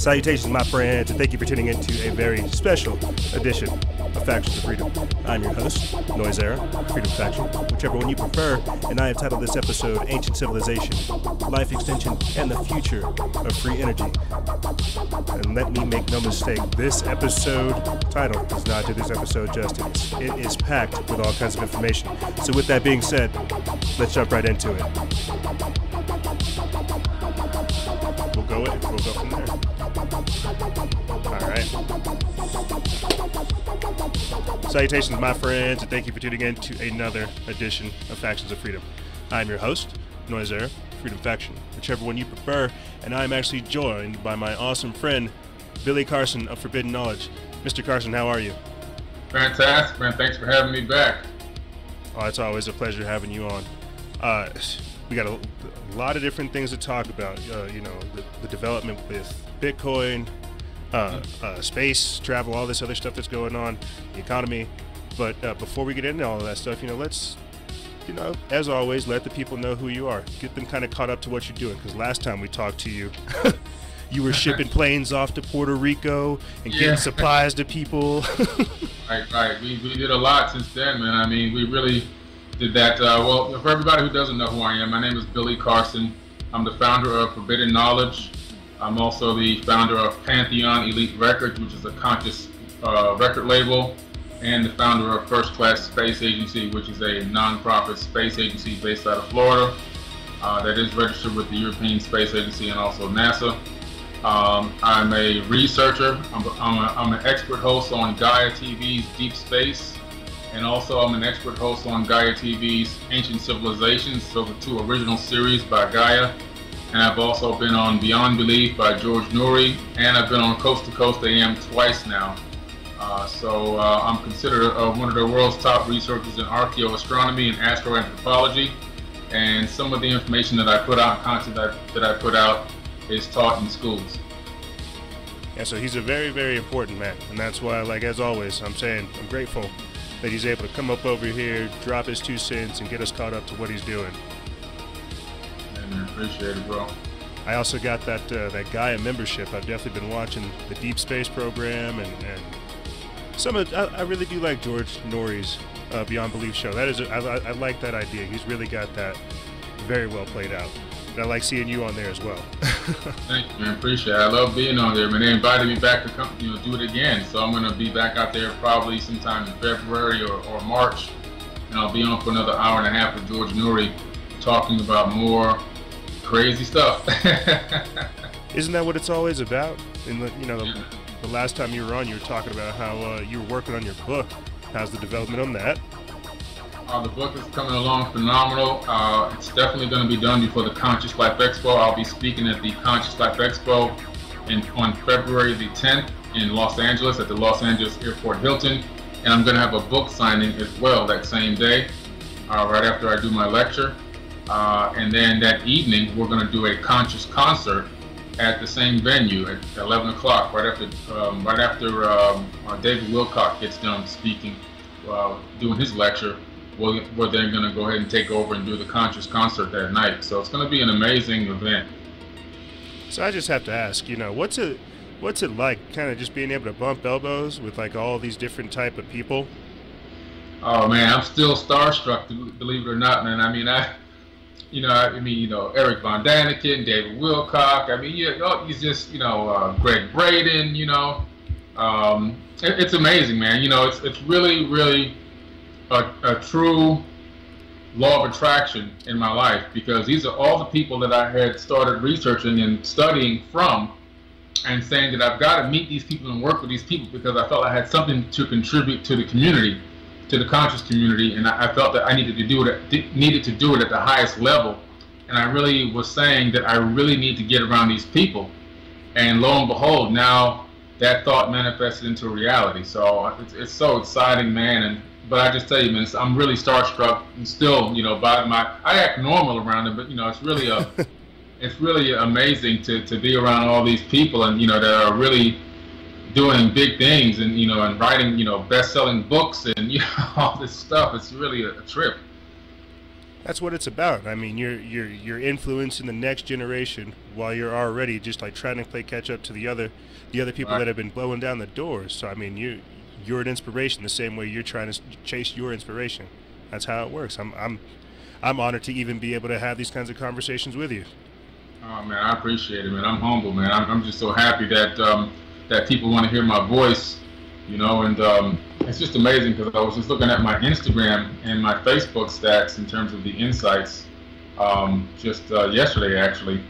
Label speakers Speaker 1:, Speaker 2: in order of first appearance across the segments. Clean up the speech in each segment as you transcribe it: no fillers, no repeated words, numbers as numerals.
Speaker 1: Salutations, my friends, and thank you for tuning into a very special edition of Factions of Freedom. I'm your host, Noise Era, Freedom Faction, whichever one you prefer, and I have titled this episode Ancient Civilization, Life Extension, and the Future of Free Energy. And let me make no mistake, this episode title does not do this episode justice. It is packed with all kinds of information. So with that being said, let's jump right into it. We'll go from there. All right. Salutations, my friends, and thank you for tuning in to another edition of Factions of Freedom. I'm your host, Noise Era, Freedom Faction, whichever one you prefer, and I'm actually joined by my awesome friend, Billy Carson of 4BiddenKnowledge. Mr. Carson, how are you?
Speaker 2: Fantastic, man. Thanks for having me back.
Speaker 1: Oh, it's always a pleasure having you on. We got a lot of different things to talk about. You know, the development with Bitcoin, space travel, all this other stuff that's going on, the economy. But before we get into all of that stuff, let's, as always, let the people know who you are. Get them kind of caught up to what you're doing. Because last time we talked to you, you were shipping planes off to Puerto Rico and getting supplies to people.
Speaker 2: Right. We did a lot since then, man. I mean, we really did that. Well, for everybody who doesn't know who I am, my name is Billy Carson. I'm the founder of 4BiddenKnowledge. I'm also the founder of Pantheon Elite Records, which is a conscious record label, and the founder of First Class Space Agency, which is a non-profit space agency based out of Florida that is registered with the European Space Agency and also NASA. I'm a researcher. I'm an expert host on Gaia TV's Deep Space, and also I'm an expert host on Gaia TV's Ancient Civilizations, so the two original series by Gaia. And I've also been on Beyond Belief by George Noory, and I've been on Coast to Coast AM twice now. So I'm considered one of the world's top researchers in archaeoastronomy and astroanthropology. And some of the information that I put out, content that I put out, is taught in schools.
Speaker 1: Yeah, so he's a very, very important man, and that's why, as always, I'm grateful that he's able to come up over here, drop his 2 cents, and get us caught up to what he's doing.
Speaker 2: Man, appreciate it, bro.
Speaker 1: I also got that Gaia membership. I've definitely been watching the Deep Space program, and some of I really do like George Noory's Beyond Belief show. That is, I like that idea. He's really got that very well played out. And I like seeing you on there as well.
Speaker 2: Thank you, man. Appreciate it. I love being on there, man. They invited me back to come, do it again. So I'm gonna be back out there probably sometime in February or March, and I'll be on for another hour and a half with George Noory, talking about more crazy stuff.
Speaker 1: Isn't that what it's always about? In the last time you were on, you were talking about how you were working on your book. How's the development on that?
Speaker 2: The book is coming along phenomenal. It's definitely going to be done before the Conscious Life Expo. I'll be speaking at the Conscious Life Expo on February the 10th in Los Angeles at the Los Angeles Airport Hilton. And I'm going to have a book signing as well that same day, right after I do my lecture. And then that evening, we're going to do a conscious concert at the same venue at 11 o'clock, right after David Wilcock gets done speaking, doing his lecture. We're then going to go ahead and take over and do the conscious concert that night. So it's going to be an amazing event.
Speaker 1: So I just have to ask, what's it like, kind of just being able to bump elbows with all these different type of people? Oh
Speaker 2: man, I'm still starstruck, believe it or not, man. I mean, Eric Von Daniken, David Wilcock. I mean, he's just, Greg Braden. It's amazing, man. It's really, really a true law of attraction in my life, because these are all the people that I had started researching and studying from, and saying that I've got to meet these people and work with these people because I felt I had something to contribute to the community, to the conscious community, and I felt that I needed to do it at the highest level. And I really was saying that I really need to get around these people, and lo and behold, now that thought manifested into reality. So it's so exciting, man. But I just tell you, man, I'm really starstruck and still, I act normal around it, but it's really amazing to be around all these people, and that are really doing big things, and and writing best-selling books, and all this stuff. It's really a trip.
Speaker 1: That's what it's about. I mean, you're influencing the next generation while you're already just like trying to play catch up to the other people
Speaker 2: Right.
Speaker 1: that have been blowing down the doors. So I mean, you're an inspiration the same way you're trying to chase your inspiration. That's how it works. I'm honored to even be able to have these kinds of conversations with you.
Speaker 2: Oh man, I appreciate it, man. I'm humble, man. I'm just so happy that that people want to hear my voice, and it's just amazing because I was just looking at my Instagram and my Facebook stats in terms of the insights just yesterday actually,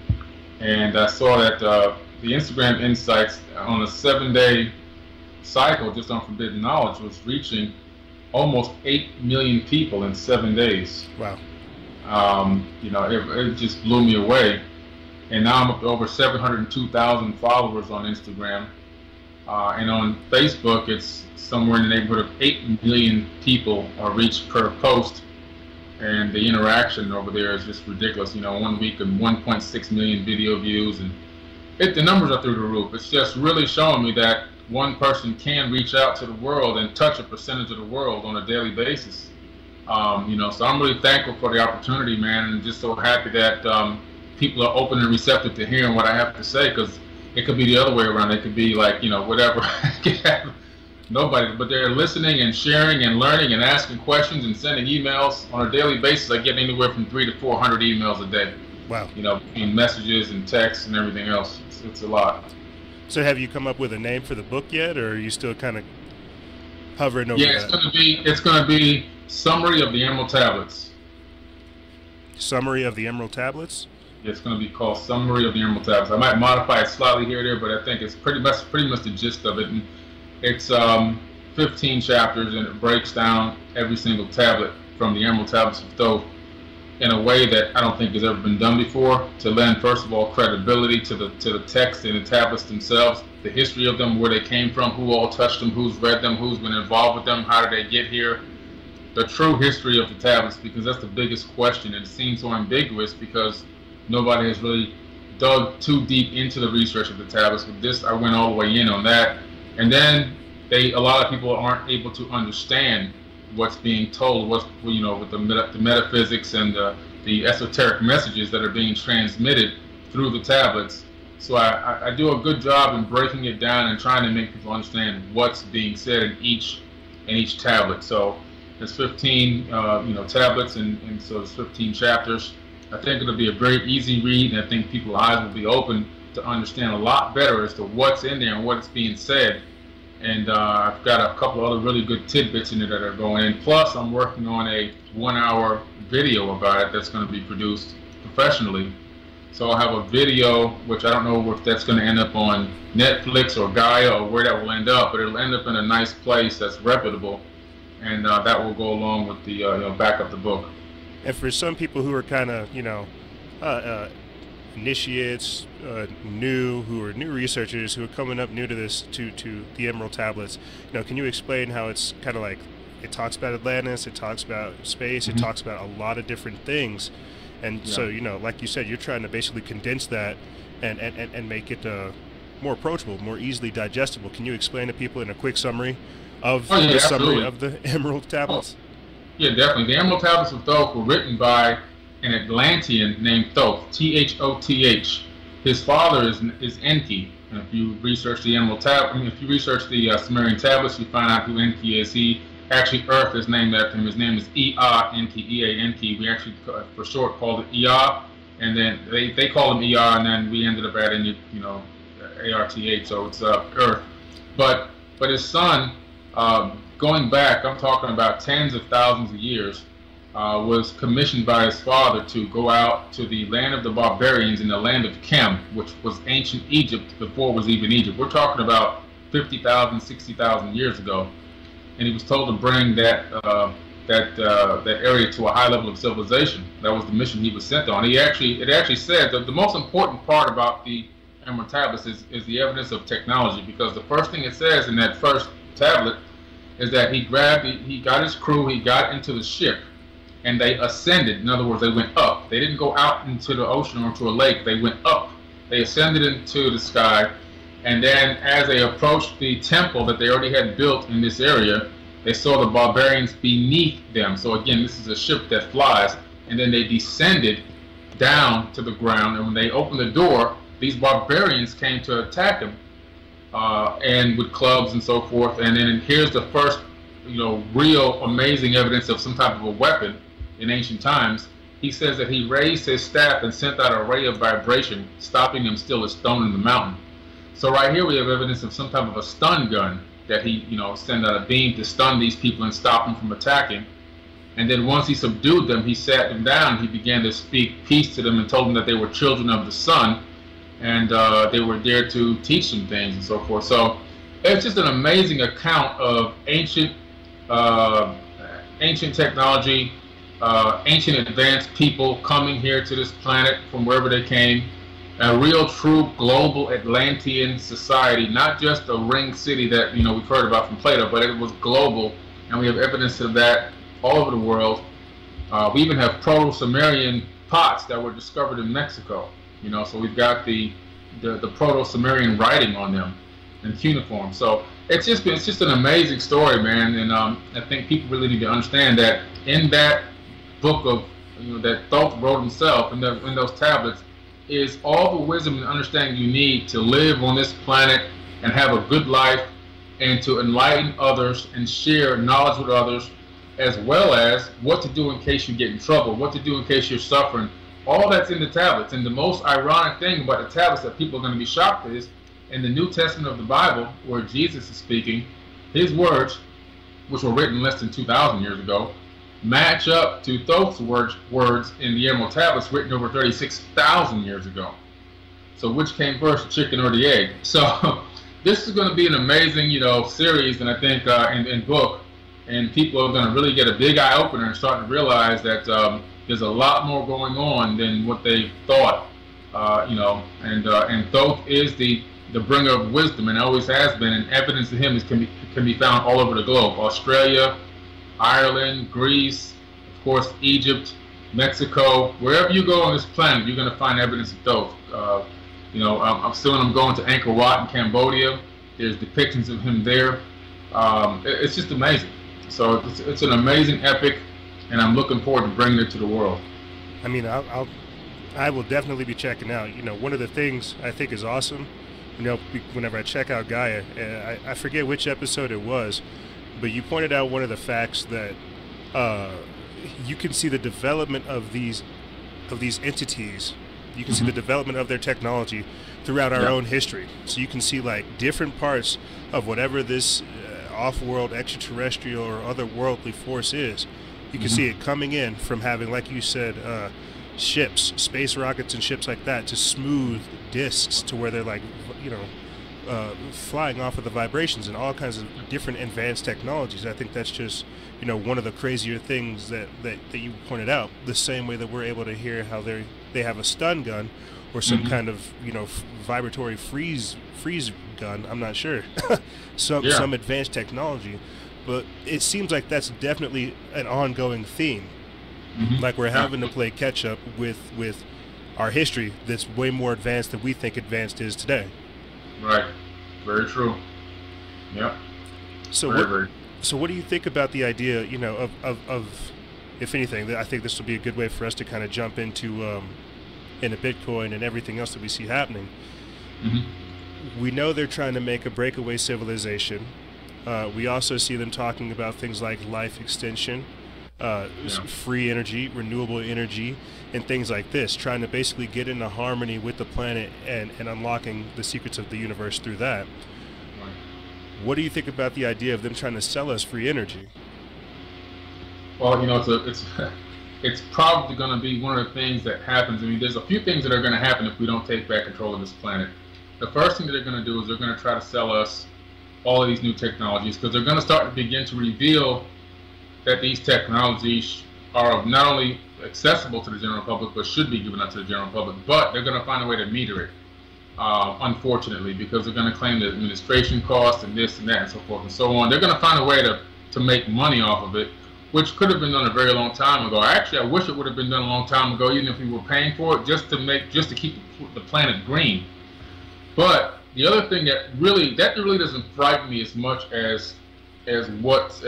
Speaker 2: and I saw that the Instagram insights on a 7-day cycle just on Forbidden Knowledge was reaching almost 8 million people in 7 days.
Speaker 1: Wow.
Speaker 2: It just blew me away. And now I'm up to over 702,000 followers on Instagram. And on Facebook, it's somewhere in the neighborhood of 8 million people are reached per post. And the interaction over there is just ridiculous. 1 week and 1.6 million video views. And the numbers are through the roof. It's just really showing me that one person can reach out to the world and touch a percentage of the world on a daily basis. So I'm really thankful for the opportunity, man, and just so happy that people are open and receptive to hearing what I have to say, because it could be the other way around. It could be like, whatever. Nobody, but they're listening and sharing and learning and asking questions and sending emails on a daily basis. I get anywhere from 300 to 400 emails a day.
Speaker 1: Wow.
Speaker 2: In messages and texts and everything else. It's a lot.
Speaker 1: So have you come up with a name for the book yet, or are you still kind of hovering over
Speaker 2: Yeah,
Speaker 1: that?
Speaker 2: it's gonna be Summary of the Emerald Tablets.
Speaker 1: Summary of the Emerald Tablets?
Speaker 2: It's going to be called Summary of the Emerald Tablets. I might modify it slightly here or there, but I think it's pretty much the gist of it. And it's 15 chapters, and it breaks down every single tablet from the Emerald Tablets of Thoth in a way that I don't think has ever been done before, to lend, first of all, credibility to the text and the tablets themselves, the history of them, where they came from, who all touched them, who's read them, who's been involved with them, how did they get here, the true history of the tablets, because that's the biggest question. And it seems so ambiguous because nobody has really dug too deep into the research of the tablets. With this, I went all the way in on that. And then a lot of people aren't able to understand what's being told, with the metaphysics and the esoteric messages that are being transmitted through the tablets. So I do a good job in breaking it down and trying to make people understand what's being said in each tablet. So there's 15 tablets, and so there's 15 chapters. I think it'll be a very easy read, and I think people's eyes will be open to understand a lot better as to what's in there and what is being said. And I've got a couple other really good tidbits in there that are going in. Plus, I'm working on a 1-hour video about it that's going to be produced professionally. So I'll have a video, which I don't know if that's going to end up on Netflix or Gaia or where that will end up, but it'll end up in a nice place that's reputable, and that will go along with the back of the book.
Speaker 1: And for some people who are kind of, initiates, who are new researchers who are coming up new to this, to the Emerald Tablets, can you explain how it's kind of like, it talks about Atlantis, it talks about space, it talks about a lot of different things, and so like you said, you're trying to basically condense that and make it more approachable, more easily digestible. Can you explain to people in a quick summary of the summary of the Emerald Tablets?
Speaker 2: Yeah, definitely. The Emerald Tablets of Thoth were written by an Atlantean named Thoth, Thoth. His father is Enki. And if you research the if you research the Sumerian tablets, you find out who Enki is. Earth is named after him. His name is Ea Enki, E-A-N-K. We actually, for short, called it Ea, and then they call him Ea, and then we ended up adding it, A-R-T-H. So it's Earth. But his son, going back, I'm talking about tens of thousands of years, was commissioned by his father to go out to the land of the barbarians in the land of Kem, which was ancient Egypt before it was even Egypt. We're talking about 50,000, 60,000 years ago. And he was told to bring that area to a high level of civilization. That was the mission he was sent on. It actually said that the most important part about the Emerald Tablets is the evidence of technology, because the first thing it says in that first tablet is that he got his crew, he got into the ship, and they ascended. In other words, they went up. They didn't go out into the ocean or to a lake. They went up. They ascended into the sky, and then as they approached the temple that they already had built in this area, they saw the barbarians beneath them. So again, this is a ship that flies, and then they descended down to the ground. And when they opened the door, these barbarians came to attack him, and with clubs and so forth. And then here's the first, real amazing evidence of some type of a weapon in ancient times. He says that he raised his staff and sent out a ray of vibration, stopping him still a stone in the mountain. So right here we have evidence of some type of a stun gun that he, sent out a beam to stun these people and stop them from attacking. And then once he subdued them, he sat them down. He began to speak peace to them and told them that they were children of the sun, and they were there to teach them things and so forth. So it's just an amazing account of ancient technology, ancient advanced people coming here to this planet from wherever they came. A real true global Atlantean society, not just a ring city that we've heard about from Plato, but it was global, and we have evidence of that all over the world. We even have Proto-Sumerian pots that were discovered in Mexico. So we've got the Proto-Sumerian writing on them in cuneiform. So it's just an amazing story, man. And I think people really need to understand that in that book of that Thoth wrote himself in those tablets is all the wisdom and understanding you need to live on this planet and have a good life, and to enlighten others and share knowledge with others, as well as what to do in case you get in trouble, what to do in case you're suffering. All that's in the tablets. And the most ironic thing about the tablets that people are going to be shocked is in the New Testament of the Bible, where Jesus is speaking, his words, which were written less than 2,000 years ago, match up to Thoth's words in the Emerald Tablets written over 36,000 years ago. So which came first, the chicken or the egg? So this is going to be an amazing, series, and I think in book, and people are going to really get a big eye opener and start to realize that there's a lot more going on than what they thought. And Thoth is the bringer of wisdom, and always has been, and evidence of him can be found all over the globe. Australia, Ireland, Greece, of course, Egypt, Mexico. Wherever you go on this planet, you're going to find evidence of Thoth. I'm going to Angkor Wat in Cambodia. There's depictions of him there. It's just amazing. So it's an amazing epic, and I'm looking forward to bringing it to the world.
Speaker 1: I mean, I will definitely be checking out. One of the things I think is awesome, whenever I check out Gaia, I forget which episode it was, but you pointed out one of the facts that you can see the development of these entities. You can see the development of their technology throughout our own history. So you can see like different parts of whatever this off-world, extraterrestrial, or otherworldly force is. You can see it coming in from having, like you said, ships, space rockets and ships like that, to smooth discs to where they're like, flying off of the vibrations and all kinds of different advanced technologies. I think that's just, one of the crazier things that you pointed out. The same way that we're able to hear how they have a stun gun or some kind of, vibratory freeze gun. I'm not sure. Some advanced technology, but it seems like that's definitely an ongoing theme. Like we're having to play catch up with our history that's way more advanced than we think advanced is today.
Speaker 2: Right. Very true. Yep.
Speaker 1: So what do you think about the idea, of if anything, I think this will be a good way for us to kind of jump into Bitcoin and everything else that we see happening. We know they're trying to make a breakaway civilization. We also see them talking about things like life extension, free energy, renewable energy, and things like this, trying to basically get into harmony with the planet and unlocking the secrets of the universe through that.
Speaker 2: Right.
Speaker 1: What do you think about the idea of them trying to sell us free energy?
Speaker 2: Well, it's probably going to be one of the things that happens. I mean, there's a few things that are going to happen if we don't take back control of this planet. The first thing that they're going to do is they're going to try to sell us all of these new technologies, because they're going to start to begin to reveal that these technologies are not only accessible to the general public, but should be given out to the general public. But they're going to find a way to meter it, unfortunately, because they're going to claim the administration cost and this and that and so forth and so on. They're going to find a way to make money off of it, which could have been done a very long time ago. Actually, I wish it would have been done a long time ago, even if we were paying for it, just to keep the planet green. But the other thing that really doesn't frighten me as much as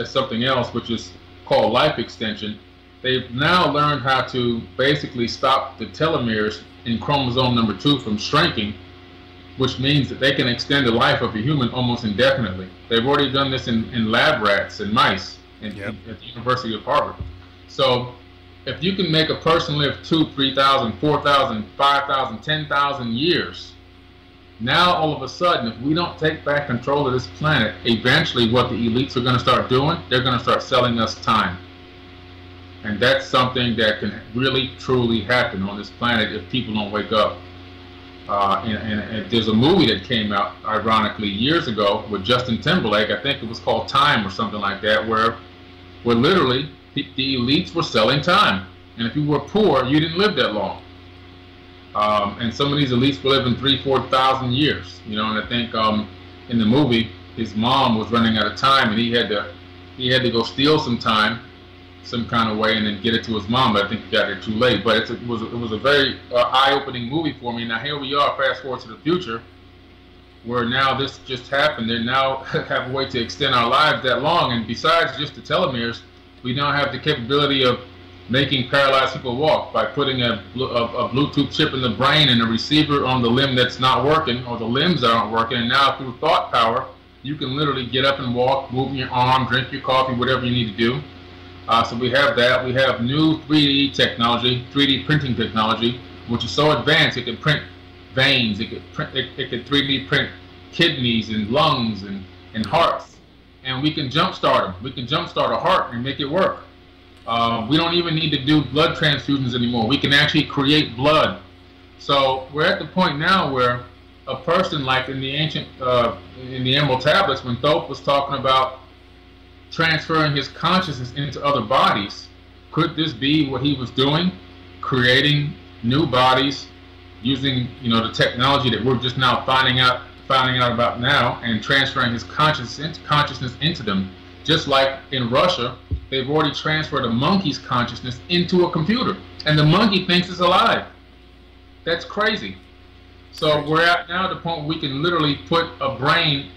Speaker 2: something else, which is called life extension, they've now learned how to basically stop the telomeres in chromosome number 2 from shrinking, which means that they can extend the life of a human almost indefinitely. They've already done this in lab rats and mice at the University of Harvard. So if you can make a person live 2,000, 3,000, 4,000, 5,000, 10,000 years, now all of a sudden, if we don't take back control of this planet, eventually what the elites are going to start doing, they're going to start selling us time. And that's something that can really, truly happen on this planet if people don't wake up. And there's a movie that came out, ironically, years ago with Justin Timberlake. I think it was called Time or something like that, where literally the elites were selling time. And if you were poor, you didn't live that long. And some of these elites were living 3,000, 4,000 years. You know, and I think in the movie, his mom was running out of time, and he had to go steal some time, some kind of way, and then get it to his mom. But I think he got there too late. But it was a very eye-opening movie for me. Now here we are, fast forward to the future, where now this just happened. They now have a way to extend our lives that long, and besides just the telomeres, we now have the capability of making paralyzed people walk by putting a Bluetooth chip in the brain and a receiver on the limb that's not working, or the limbs that aren't working. And now through thought power, you can literally get up and walk, move your arm, drink your coffee, whatever you need to do. So we have that. We have new 3D technology, 3D printing technology, which is so advanced it can print veins, it can 3D print kidneys and lungs and hearts, and we can jumpstart them. We can jumpstart a heart and make it work. We don't even need to do blood transfusions anymore. We can actually create blood. So we're at the point now where a person, like in the ancient, in the Emerald Tablets, when Thoth was talking about transferring his consciousness into other bodies, could this be what he was doing? Creating new bodies using, you know, the technology that we're just now finding out about now, and transferring his consciousness into them. Just like in Russia, they've already transferred a monkey's consciousness into a computer, and the monkey thinks it's alive. That's crazy. So we're at now the point where we can literally put a brain,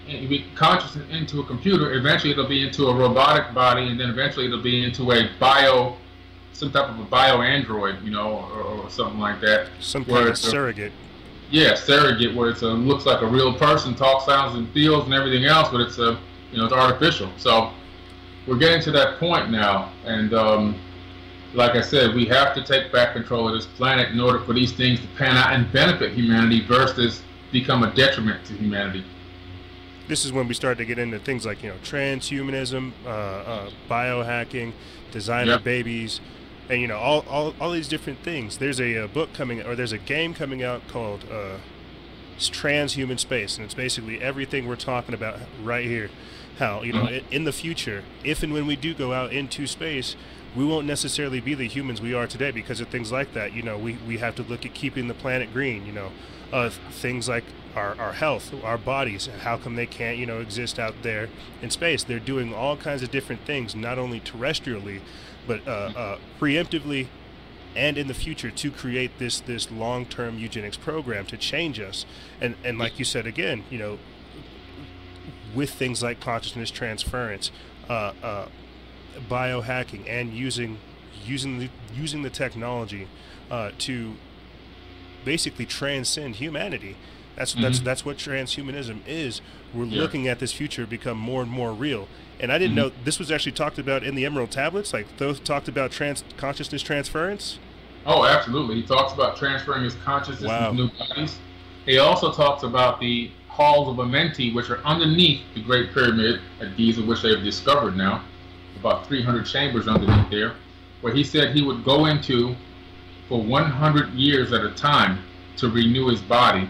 Speaker 2: consciousness into a computer. Eventually it'll be into a robotic body, and then eventually it'll be into a some type of a bio-android, you know, or something like that.
Speaker 1: Some kind of surrogate.
Speaker 2: Yeah, surrogate, where it looks like a real person, talks, sounds, and feels, and everything else, but it's it's artificial. So we're getting to that point now, and like I said, we have to take back control of this planet in order for these things to pan out and benefit humanity versus become a detriment to humanity.
Speaker 1: This is when we start to get into things like, transhumanism, biohacking, designer babies, and all these different things. There's a book coming, or there's a game coming out called Transhuman Space, and it's basically everything we're talking about right here. How in the future, if and when we do go out into space, we won't necessarily be the humans we are today because of things like that. We have to look at keeping the planet green. Things like our health, our bodies. How come they can't exist out there in space? They're doing all kinds of different things, not only terrestrially, but preemptively, and in the future, to create this long-term eugenics program to change us. And like you said again, with things like consciousness transference, biohacking, and using the technology to basically transcend humanity. That's what transhumanism is. We're looking at this future become more and more real. And I didn't know this was actually talked about in the Emerald Tablets. Like Thoth talked about consciousness transference.
Speaker 2: Oh, absolutely. He talks about transferring his consciousness into new bodies. He also talks about the halls of Amenti, which are underneath the Great Pyramid at Giza, which they've discovered now, about 300 chambers underneath there, where he said he would go into for 100 years at a time to renew his body,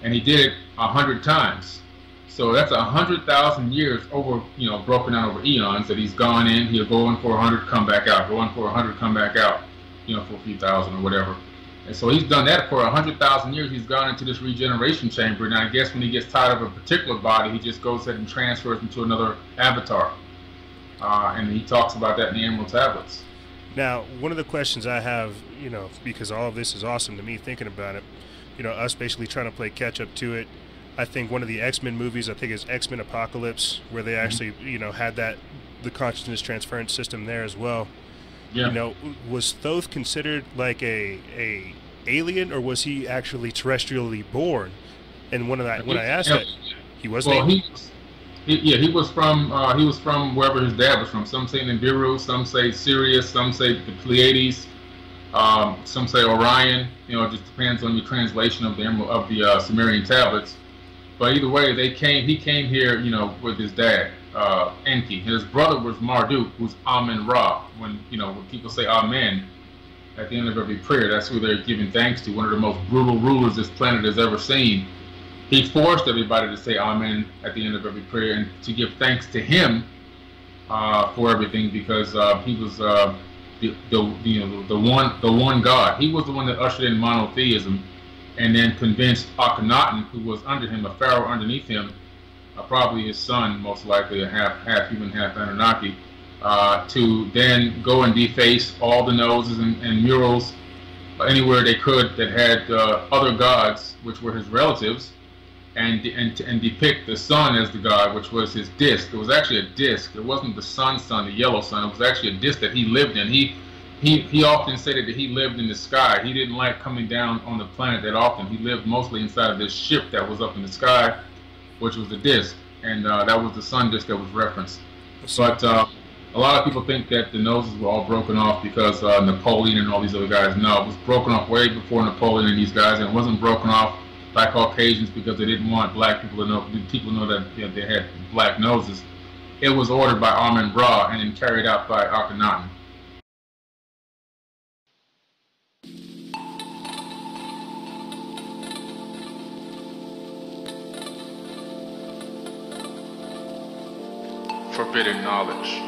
Speaker 2: and he did it 100 times. So that's 100,000 years over, broken down over eons that he's gone in. He'll go in for 100, come back out, go in for 100, come back out, for a few thousand or whatever. And so he's done that for 100,000 years. He's gone into this regeneration chamber, and I guess when he gets tired of a particular body, he just goes ahead and transfers into another avatar. And he talks about that in the Emerald Tablets.
Speaker 1: Now, one of the questions I have, because all of this is awesome to me thinking about it, us basically trying to play catch up to it. I think one of the X-Men movies, I think is X-Men Apocalypse, where they actually, had the consciousness transference system there as well.
Speaker 2: Yeah.
Speaker 1: You know, was Thoth considered like a alien, or was he actually terrestrially born? And when I asked that, he was an
Speaker 2: Well,
Speaker 1: alien.
Speaker 2: he was from wherever his dad was from. Some say Nibiru, some say Sirius, some say the Pleiades, some say Orion. You know, it just depends on your translation of the Sumerian tablets. But either way, he came here, you know, with his dad, Enki. His brother was Marduk, who's Amen Ra. When people say Amen at the end of every prayer, that's who they're giving thanks to. One of the most brutal rulers this planet has ever seen. He forced everybody to say Amen at the end of every prayer and to give thanks to him for everything, because he was the one God. He was the one that ushered in monotheism, and then convinced Akhenaten, who was under him, a pharaoh underneath him, probably his son, most likely a half human, half Anunnaki, to then go and deface all the noses and murals anywhere they could that had other gods, which were his relatives, and depict the sun as the god, which was his disc. It was actually a disc. It wasn't the sun, the yellow sun. It was actually a disc that he lived in. He often stated that he lived in the sky. He didn't like coming down on the planet that often. He lived mostly inside of this ship that was up in the sky, which was the disk, and that was the sun disk that was referenced. But a lot of people think that the noses were all broken off because Napoleon and all these other guys. No, it was broken off way before Napoleon and these guys, and it wasn't broken off by Caucasians because they didn't want black people to know that they had black noses. It was ordered by Amen Ra and then carried out by Akhenaten. Forbidden Knowledge.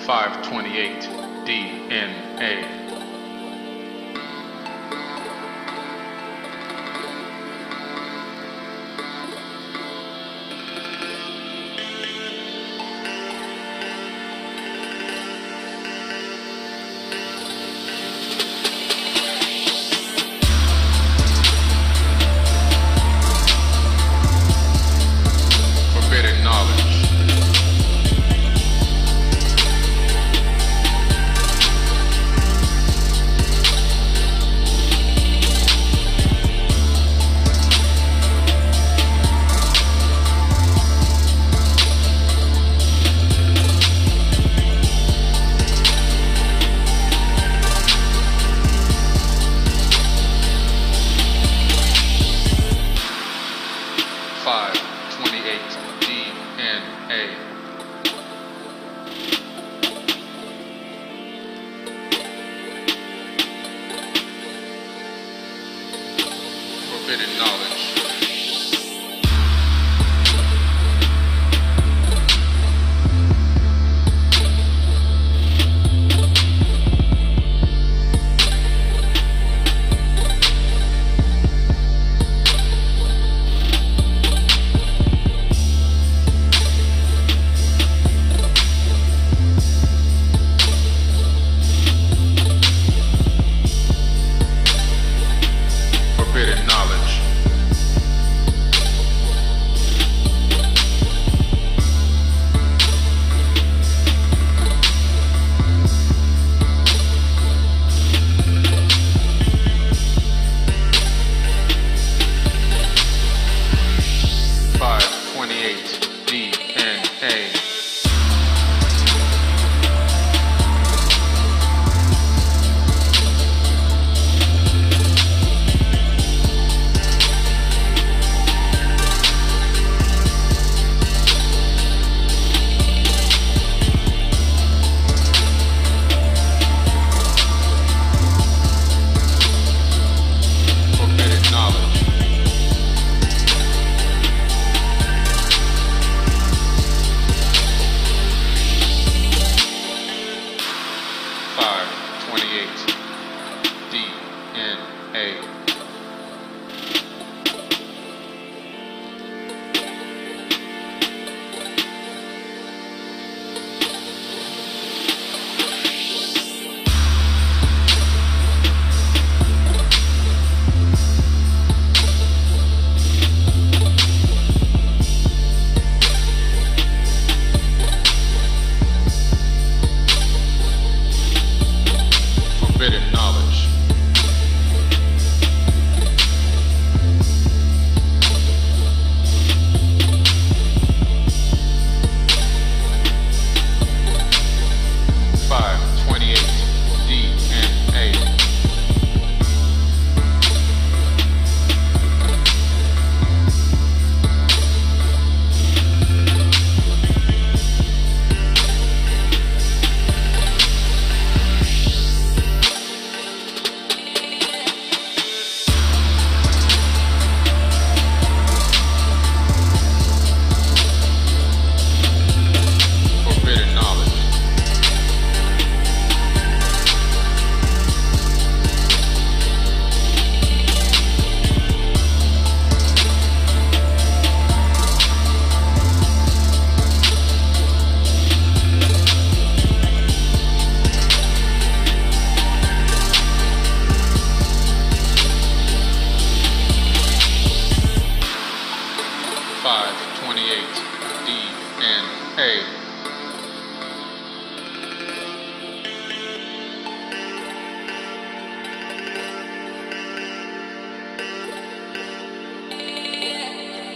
Speaker 2: 528 DNA. Forbidden Knowledge. Forbidden Knowledge.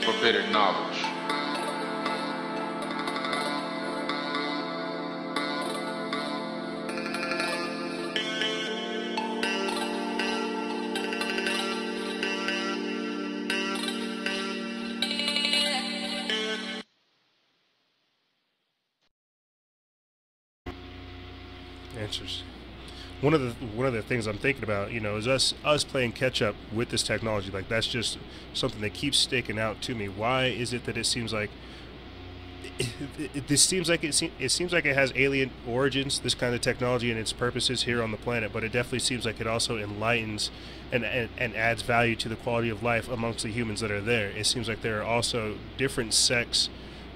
Speaker 2: Forbidden knowledge.
Speaker 1: Interesting. One of the things I'm thinking about, is us playing catch up with this technology. Like, that's just something that keeps sticking out to me. Why is it that it seems like it seems like it has alien origins, this kind of technology and its purposes here on the planet, but it definitely seems like it also enlightens and adds value to the quality of life amongst the humans that are there. It seems like there are also different sects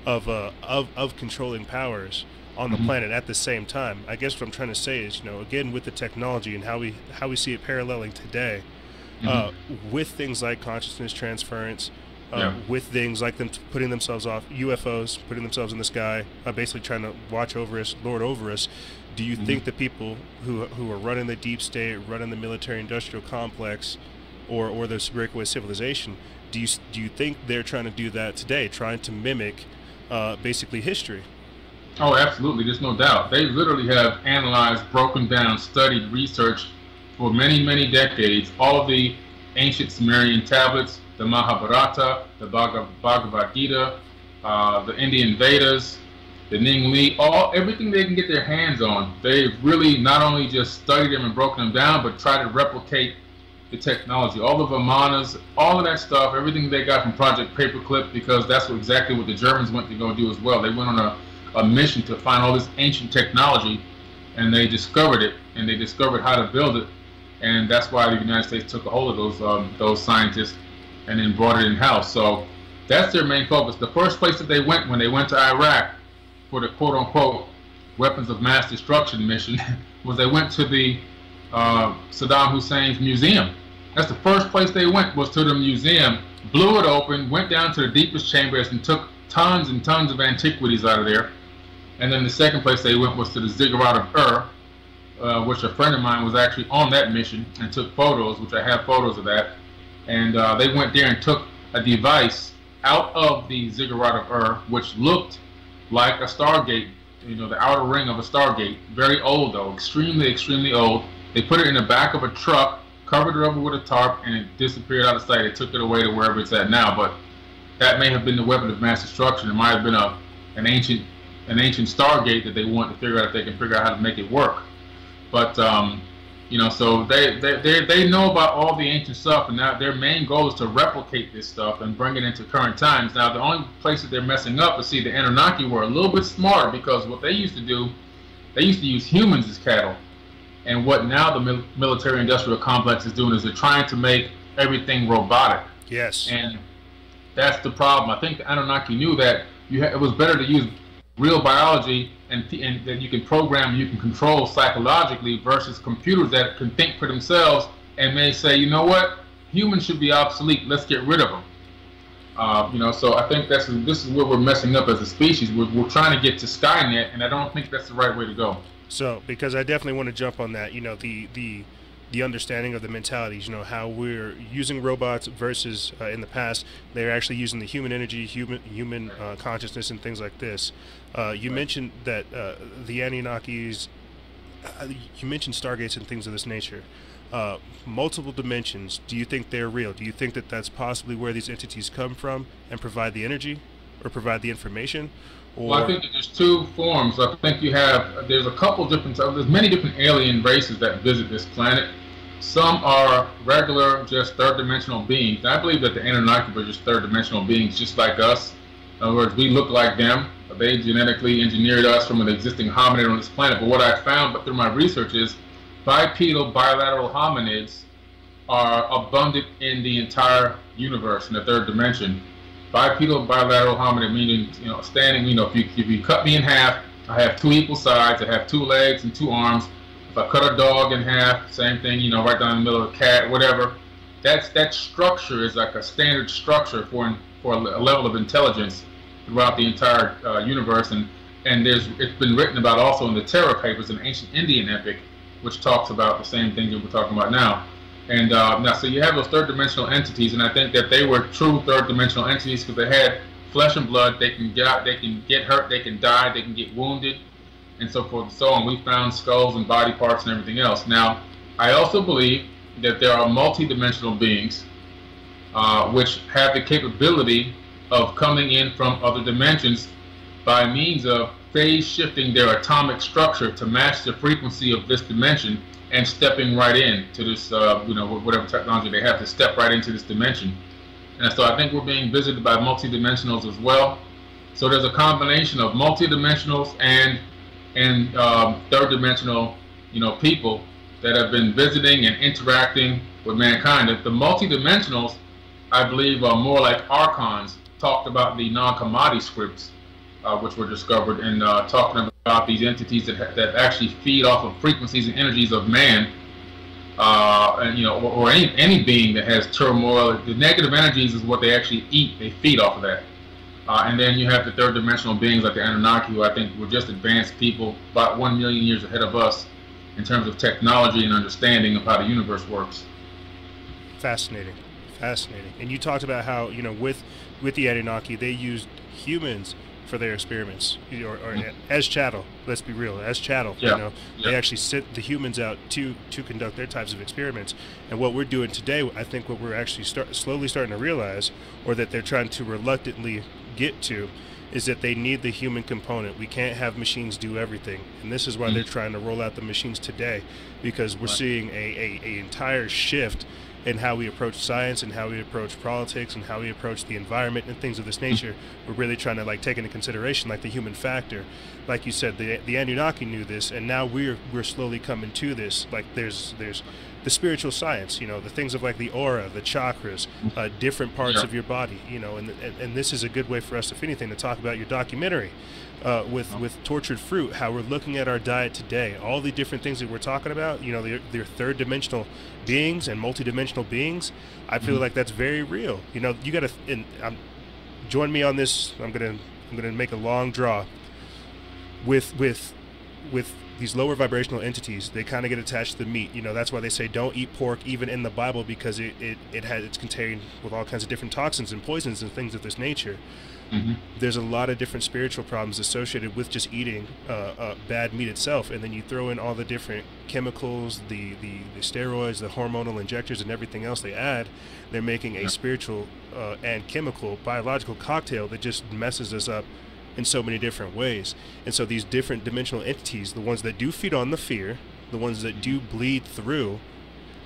Speaker 1: of controlling powers on the planet at the same time. I guess what I'm trying to say is, again, with the technology and how we see it paralleling today, with things like consciousness transference, with things like them putting themselves off UFOs, putting themselves in the sky, basically trying to watch over us, lord over us. Do you think the people who are running the deep state, running the military-industrial complex, or the breakaway civilization, do you think they're trying to do that today, trying to mimic basically history?
Speaker 2: Oh, absolutely. There's no doubt. They literally have analyzed, broken down, studied, researched for many, many decades all of the ancient Sumerian tablets, the Mahabharata, the Bhagavad Gita, the Indian Vedas, the Ning Li, everything they can get their hands on. They've really not only just studied them and broken them down, but tried to replicate the technology. All the Vimanas, all of that stuff, everything they got from Project Paperclip, because that's exactly what the Germans went to go do as well. They went on a mission to find all this ancient technology, and they discovered it, and they discovered how to build it, and that's why the United States took a hold of those scientists and then brought it in-house. So that's their main focus. The first place that they went when they went to Iraq for the quote-unquote weapons of mass destruction mission was they went to the Saddam Hussein's museum. That's the first place they went, was to the museum, blew it open, went down to the deepest chambers and took tons and tons of antiquities out of there. And then the second place they went was to the Ziggurat of Ur, which a friend of mine was actually on that mission and took photos, which I have photos of that. And they went there and took a device out of the Ziggurat of Ur, which looked like a Stargate, the outer ring of a Stargate. Very old though, extremely, extremely old. They put it in the back of a truck, covered it over with a tarp, and it disappeared out of sight. They took it away to wherever it's at now. But that may have been the weapon of mass destruction. It might have been an ancient Stargate that they want to figure out if they can figure out how to make it work. But so they know about all the ancient stuff, and now their main goal is to replicate this stuff and bring it into current times. Now the only place that they're messing up is, see, the Anunnaki were a little bit smarter, because what they used to do, they used to use humans as cattle. And what now the military-industrial complex is doing is they're trying to make everything robotic.
Speaker 1: Yes.
Speaker 2: And that's the problem. I think the Anunnaki knew that it was better to use real biology and that you can program, you can control psychologically, versus computers that can think for themselves and may say, you know what, humans should be obsolete, let's get rid of them. So I think this is where we're messing up as a species. We're trying to get to Skynet, and I don't think that's the right way to go.
Speaker 1: So, because I definitely want to jump on that, the understanding of the mentalities, how we're using robots versus in the past, they're actually using the human energy, human consciousness and things like this. You mentioned that the Anunnakis, you mentioned Stargates and things of this nature. Multiple dimensions, do you think they're real? Do you think that that's possibly where these entities come from and provide the energy or provide the information? Or...
Speaker 2: Well, I think that there's two forms. I think there's a couple different, there's many different alien races that visit this planet. Some are regular, just third-dimensional beings. I believe that the Anunnaki were just third-dimensional beings, just like us. In other words, we look like them. They genetically engineered us from an existing hominid on this planet. But what I found, but through my research, is bipedal bilateral hominids are abundant in the entire universe, in the third dimension. Bipedal bilateral hominid, meaning, standing, if you cut me in half, I have two equal sides, I have two legs and two arms. If I cut a dog in half, same thing, right down the middle of a cat, whatever. That structure is like a standard structure for a level of intelligence. throughout the entire universe, and it's been written about also in the Terra Papers, an ancient Indian epic, which talks about the same things that we're talking about now. And now, so you have those third-dimensional entities, and I think that they were true third-dimensional entities because they had flesh and blood. They can get hurt, they can die, they can get wounded, and so forth and so on. We found skulls and body parts and everything else. Now, I also believe that there are multi-dimensional beings which have the capability of coming in from other dimensions by means of phase shifting their atomic structure to match the frequency of this dimension and stepping right in to this, whatever technology they have to step right into this dimension. And so I think we're being visited by multi-dimensionals as well. So there's a combination of multi-dimensionals and third-dimensional, people that have been visiting and interacting with mankind. The multi-dimensionals, I believe, are more like archons, talked about the non-commodity scripts, which were discovered, and talking about these entities that actually feed off of frequencies and energies of man, or any being that has turmoil. The negative energies is what they actually eat. They feed off of that. And then you have the third-dimensional beings like the Anunnaki, who I think were just advanced people, about 1 million years ahead of us in terms of technology and understanding of how the universe works.
Speaker 1: Fascinating. And you talked about how, with the Anunnaki, they used humans for their experiments, or as chattel. Let's be real, as chattel.
Speaker 2: Yeah.
Speaker 1: They actually sent the humans out to conduct their types of experiments. And what we're doing today, I think what we're actually slowly starting to realize, or that they're trying to reluctantly get to, is that they need the human component. We can't have machines do everything, and this is why they're trying to roll out the machines today, because we're seeing a entire shift in how we approach science and how we approach politics and how we approach the environment and things of this nature. We're really trying to take into consideration the human factor. Like you said, the Anunnaki knew this, and now we're slowly coming to this. There's the spiritual science, the things of the aura, the chakras, different parts of your body, and this is a good way for us, if anything, to talk about your documentary with Tortured Fruit, how we're looking at our diet today, all the different things that we're talking about, they're third-dimensional beings and multi-dimensional beings. I feel like that's very real. You got to join me on this. I'm gonna make a long draw with these lower vibrational entities. They kind of get attached to the meat. That's why they say don't eat pork even in the Bible, because it's contained with all kinds of different toxins and poisons and things of this nature. There's a lot of different spiritual problems associated with just eating bad meat itself, and then you throw in all the different chemicals, the steroids, the hormonal injectors, and everything else they add. They're making a spiritual and chemical biological cocktail that just messes us up in so many different ways. And so these different dimensional entities, the ones that do feed on the fear, the ones that do bleed through,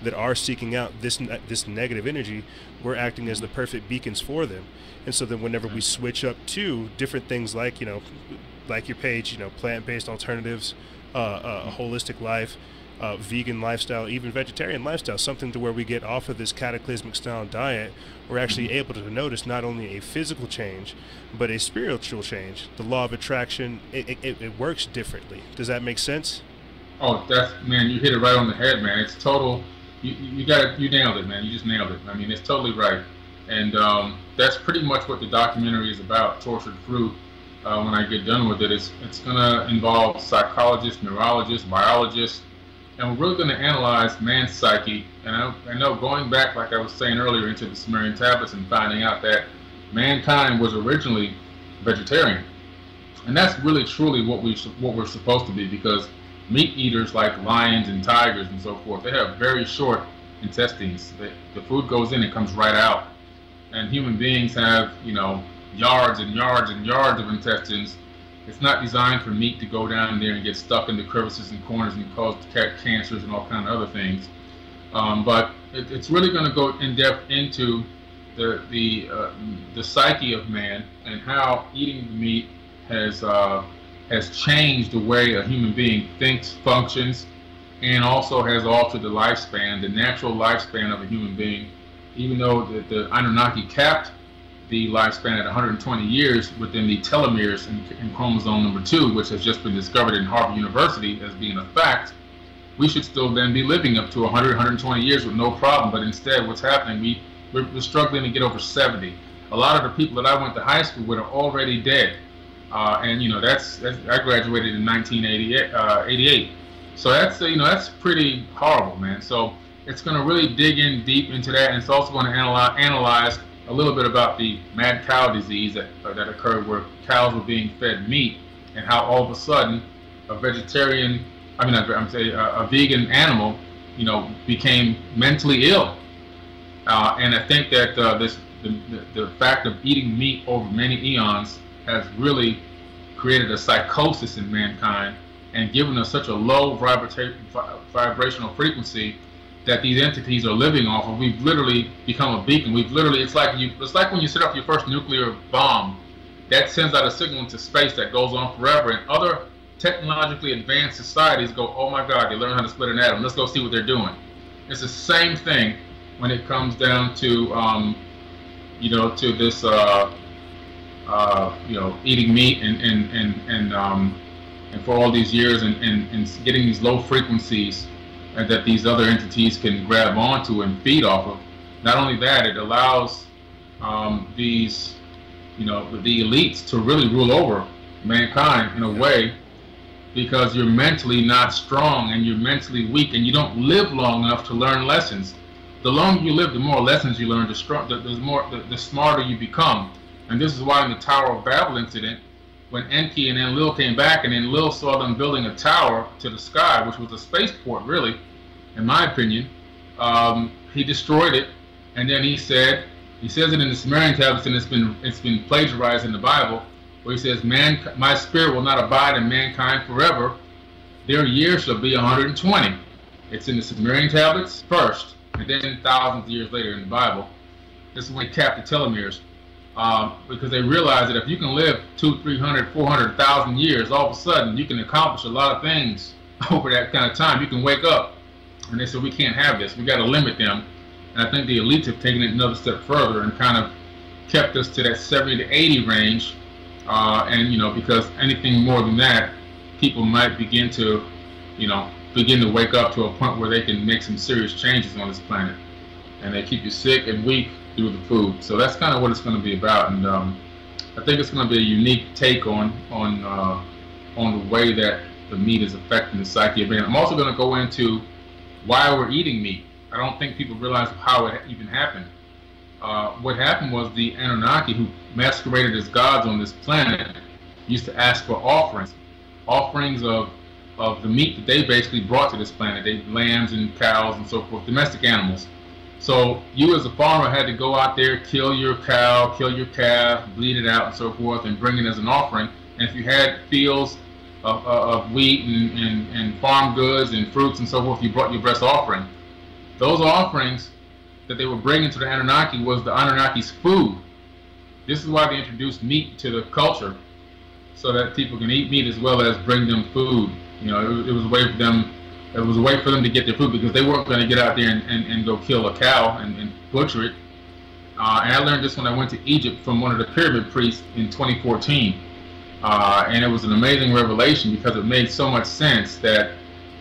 Speaker 1: that are seeking out this negative energy, we're acting as the perfect beacons for them. And so then whenever we switch up to different things like your page, plant-based alternatives, a holistic life, vegan lifestyle, even vegetarian lifestyle, something to where we get off of this cataclysmic style diet, we're actually able to notice not only a physical change, but a spiritual change. The law of attraction, it works differently. Does that make sense?
Speaker 2: Oh, man, you hit it right on the head, man. It's total. You nailed it, man. You just nailed it. I mean, it's totally right. And that's pretty much what the documentary is about, Tortured Fruit. When I get done with it, it's going to involve psychologists, neurologists, biologists, and we're really going to analyze man's psyche. And I know, going back, like I was saying earlier, into the Sumerian tablets and finding out that mankind was originally vegetarian. And that's really truly what we're supposed to be, because meat eaters like lions and tigers and so forth, they have very short intestines. The food goes in, it comes right out. And human beings have, yards and yards and yards of intestines. It's not designed for meat to go down there and get stuck in the crevices and corners and cause cancers and all kind of other things. But it's really going to go in depth into the psyche of man and how eating the meat has changed the way a human being thinks, functions, and also has altered the lifespan, the natural lifespan of a human being. Even though the Anunnaki capped the lifespan at 120 years within the telomeres in chromosome number 2, which has just been discovered in Harvard University as being a fact, we should still then be living up to 100, 120 years with no problem. But instead, what's happening, we're struggling to get over 70. a lot of the people that I went to high school with are already dead. And I graduated in 1988. So that's pretty horrible, man. So it's going to really dig in deep into that, and it's also going to analyze a little bit about the mad cow disease that occurred where cows were being fed meat, and how all of a sudden a vegan animal, became mentally ill. And I think that the fact of eating meat over many eons has really created a psychosis in mankind and given us such a low vibrational frequency that these entities are living off of. We've literally become a beacon. It's like when you set up your first nuclear bomb, that sends out a signal into space that goes on forever, and other technologically advanced societies go, oh my God, they learn how to split an atom. Let's go see what they're doing. It's the same thing when it comes down to to this eating meat and for all these years and getting these low frequencies that these other entities can grab onto and feed off of. Not only that, it allows these, the elites to really rule over mankind in a way, because you're mentally not strong and you're mentally weak and you don't live long enough to learn lessons. The longer you live, the more lessons you learn, the smarter you become. And this is why in the Tower of Babel incident, when Enki and Enlil came back, and Enlil saw them building a tower to the sky, which was a spaceport, really, in my opinion, he destroyed it. And then he says it in the Sumerian tablets, and it's been plagiarized in the Bible, where he says, my spirit will not abide in mankind forever. Their years shall be 120. It's in the Sumerian tablets first, and then thousands of years later in the Bible. This is when they capped the telomeres. Because they realize that if you can live 200, 300, 400,000 years, all of a sudden you can accomplish a lot of things over that kind of time. You can wake up. And they said, we can't have this. We got to limit them. And I think the elites have taken it another step further and kind of kept us to that 70 to 80 range. Because anything more than that, people might begin to wake up to a point where they can make some serious changes on this planet. And they keep you sick and weak through the food. So that's kind of what it's going to be about, and I think it's going to be a unique take on the way that the meat is affecting the psyche of man. I'm also going to go into why we're eating meat. I don't think people realize how it even happened. What happened was the Anunnaki, who masqueraded as gods on this planet, used to ask for offerings of the meat that they basically brought to this planet. Lambs and cows and so forth, domestic animals. So you as a farmer had to go out there, kill your cow, kill your calf, bleed it out and so forth, and bring it as an offering. And if you had fields of wheat and farm goods and fruits and so forth, you brought your best offering. Those offerings that they were bringing to the Anunnaki was the Anunnaki's food. This is why they introduced meat to the culture, so that people can eat meat as well as bring them food. It was a way for them. It was a way for them to get their food, because they weren't going to get out there and go kill a cow and butcher it. And I learned this when I went to Egypt from one of the pyramid priests in 2014. And it was an amazing revelation, because it made so much sense that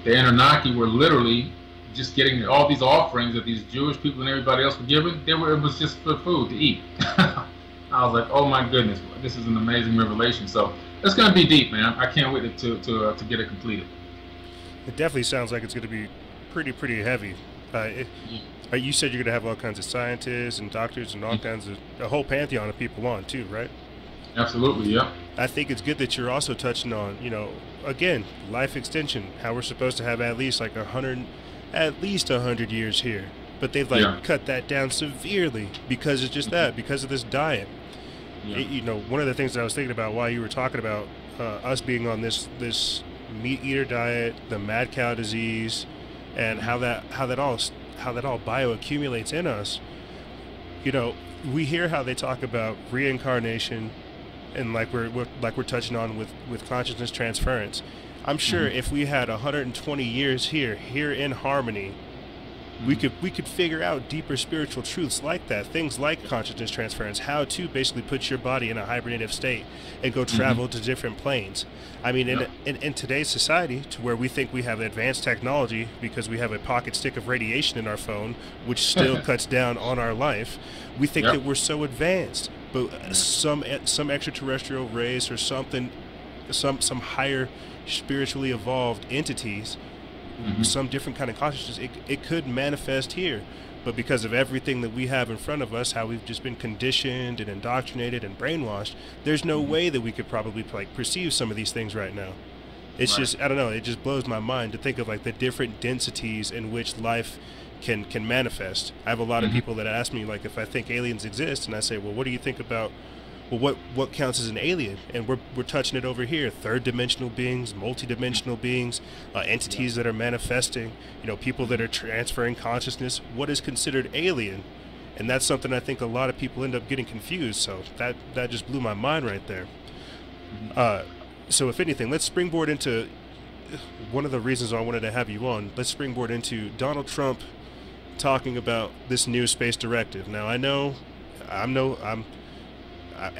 Speaker 2: the Anunnaki were literally just getting all these offerings that these Jewish people and everybody else were given. It was just for food to eat. I was like, oh my goodness, this is an amazing revelation. So it's going to be deep, man. I can't wait to get it completed.
Speaker 1: It definitely sounds like it's going to be pretty heavy. You said you're going to have all kinds of scientists and doctors and all kinds of a whole pantheon of people on too, right?
Speaker 2: Absolutely, yeah.
Speaker 1: I think it's good that you're also touching on, again, life extension. How we're supposed to have at least 100 years here, but they've cut that down severely because it's just that, because of this diet. Yeah. One of the things that I was thinking about while you were talking about us being on this meat eater diet, the mad cow disease, and how that all bioaccumulates in us. We hear how they talk about reincarnation, and like we're touching on with consciousness transference. I'm sure if we had 120 years here in harmony, we could figure out deeper spiritual truths like that, things like consciousness transference, how to basically put your body in a hibernative state and go travel to different planes. I mean, in today's society, to where we think we have advanced technology because we have a pocket stick of radiation in our phone, which still cuts down on our life, we think that we're so advanced. but some extraterrestrial race or something, some higher spiritually evolved entities, some different kind of consciousness, it could manifest here. But because of everything that we have in front of us, how we've just been conditioned and indoctrinated and brainwashed, there's no way that we could probably like perceive some of these things right now. It's just, I don't know, it just blows my mind to think of like the different densities in which life can manifest. I have a lot of people that ask me like if I think aliens exist, and I say, well, what do you think about, well, what counts as an alien? And we're touching it over here: third dimensional beings, multi-dimensional beings, entities that are manifesting, people that are transferring consciousness. What is considered alien? And that's something I think a lot of people end up getting confused. So that just blew my mind right there. So if anything, let's springboard into one of the reasons I wanted to have you on. Let's springboard into Donald Trump talking about this new space directive. Now I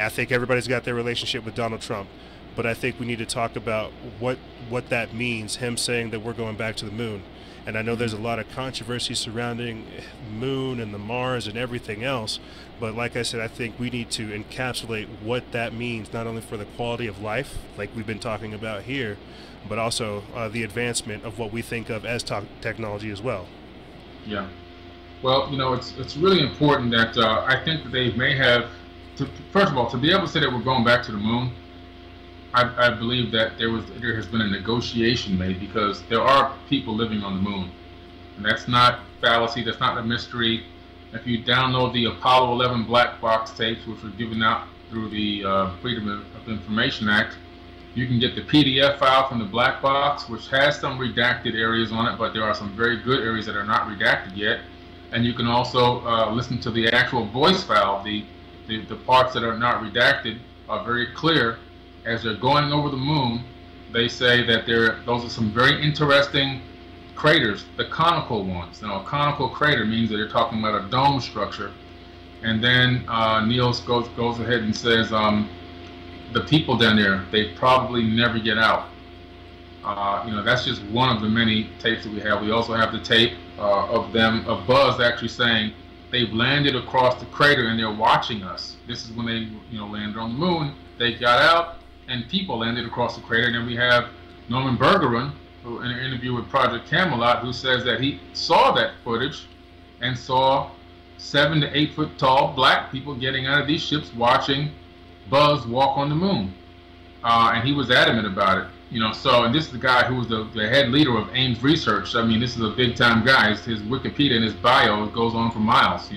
Speaker 1: think everybody's got their relationship with Donald Trump, but I think we need to talk about what that means, him saying that we're going back to the moon. And I know there's a lot of controversy surrounding moon and the Mars and everything else, but like I said, I think we need to encapsulate what that means, not only for the quality of life, like we've been talking about here, but also the advancement of what we think of as technology as well.
Speaker 2: Yeah. Well, it's really important that I think that they may have, first of all, to be able to say that we're going back to the moon, I believe that there has been a negotiation made, because there are people living on the moon, and that's not fallacy. That's not a mystery. If you download the Apollo 11 black box tapes, which were given out through the Freedom of Information Act, you can get the PDF file from the black box, which has some redacted areas on it, but there are some very good areas that are not redacted yet. And you can also listen to the actual voice file. The parts that are not redacted are very clear. As they're going over the moon, they say that those are some very interesting craters, the conical ones. Now, a conical crater means that they're talking about a dome structure. And then Niels goes ahead and says, the people down there, they probably never get out. That's just one of the many tapes that we have. We also have the tape of Buzz actually saying they've landed across the crater and they're watching us. This is when they landed on the moon. They got out and people landed across the crater. And then we have Norman Bergeron, who in an interview with Project Camelot, who says that he saw that footage and saw 7 to 8 foot tall black people getting out of these ships watching Buzz walk on the moon. And he was adamant about it. And this is the guy who was the head leader of Ames Research. I mean, this is a big time guy. His Wikipedia and his bio goes on for miles,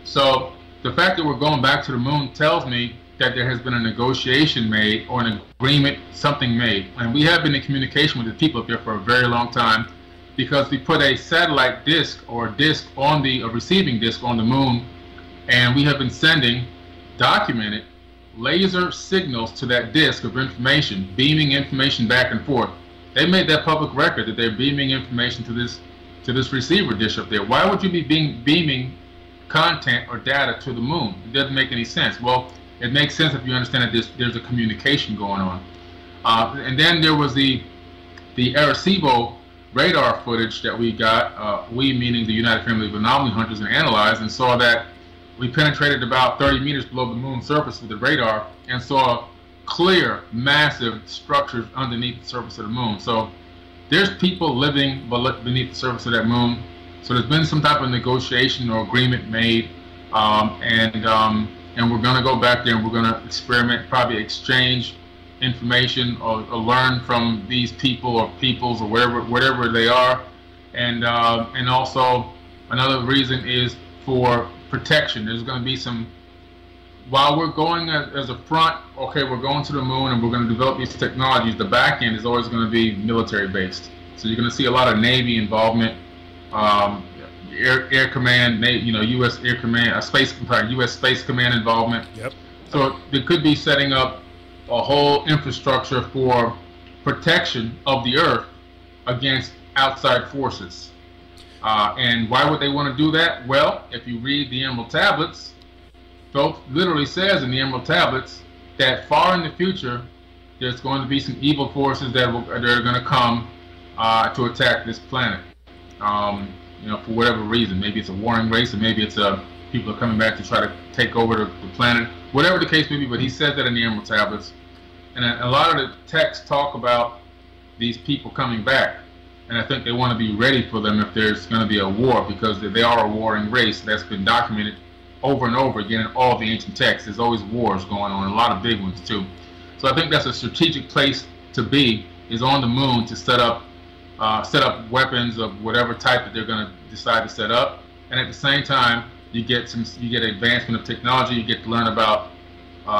Speaker 2: So the fact that we're going back to the moon tells me that there has been a negotiation made, or an agreement, something made. And we have been in communication with the people up there for a very long time, because we put a satellite disk or a disk on a receiving disk on the moon, and we have been sending documented laser signals to that disk of information, beaming information back and forth. They made that public record that they're beaming information to this receiver dish up there. Why would you be beaming content or data to the moon? It doesn't make any sense. Well, it makes sense if you understand that there's a communication going on. And then there was the Arecibo radar footage that we got, we meaning the United Family of Anomaly Hunters, and analyzed, and saw that we penetrated about 30 meters below the moon's surface with the radar and saw clear, massive structures underneath the surface of the moon. So there's people living beneath the surface of that moon. So there's been some type of negotiation or agreement made, and we're going to go back there and we're going to experiment, probably exchange information or learn from these people or peoples or whatever they are. And also another reason is for protection. There's going to be some, while we're going as a front, okay, we're going to the moon and we're going to develop these technologies, the back end is always going to be military based. So you're going to see a lot of Navy involvement, Air Command, U.S. Air Command, U.S. Space Command involvement. Yep. So they could be setting up a whole infrastructure for protection of the Earth against outside forces. And why would they want to do that? Well, if you read the Emerald Tablets, Thoth literally says in the Emerald Tablets that far in the future, there's going to be some evil forces that are going to come to attack this planet. For whatever reason. Maybe it's a warring race, or maybe it's a people are coming back to try to take over the planet, whatever the case may be. But he said that in the Emerald Tablets, and a lot of the texts talk about these people coming back, and I think they want to be ready for them if there's going to be a war, because they are a warring race. That's been documented over and over again in all the ancient texts. There's always wars going on, a lot of big ones too. So I think that's a strategic place to be, is on the moon, to set up weapons of whatever type that they're going to decide to set up, and at the same time you get advancement of technology. You get to learn about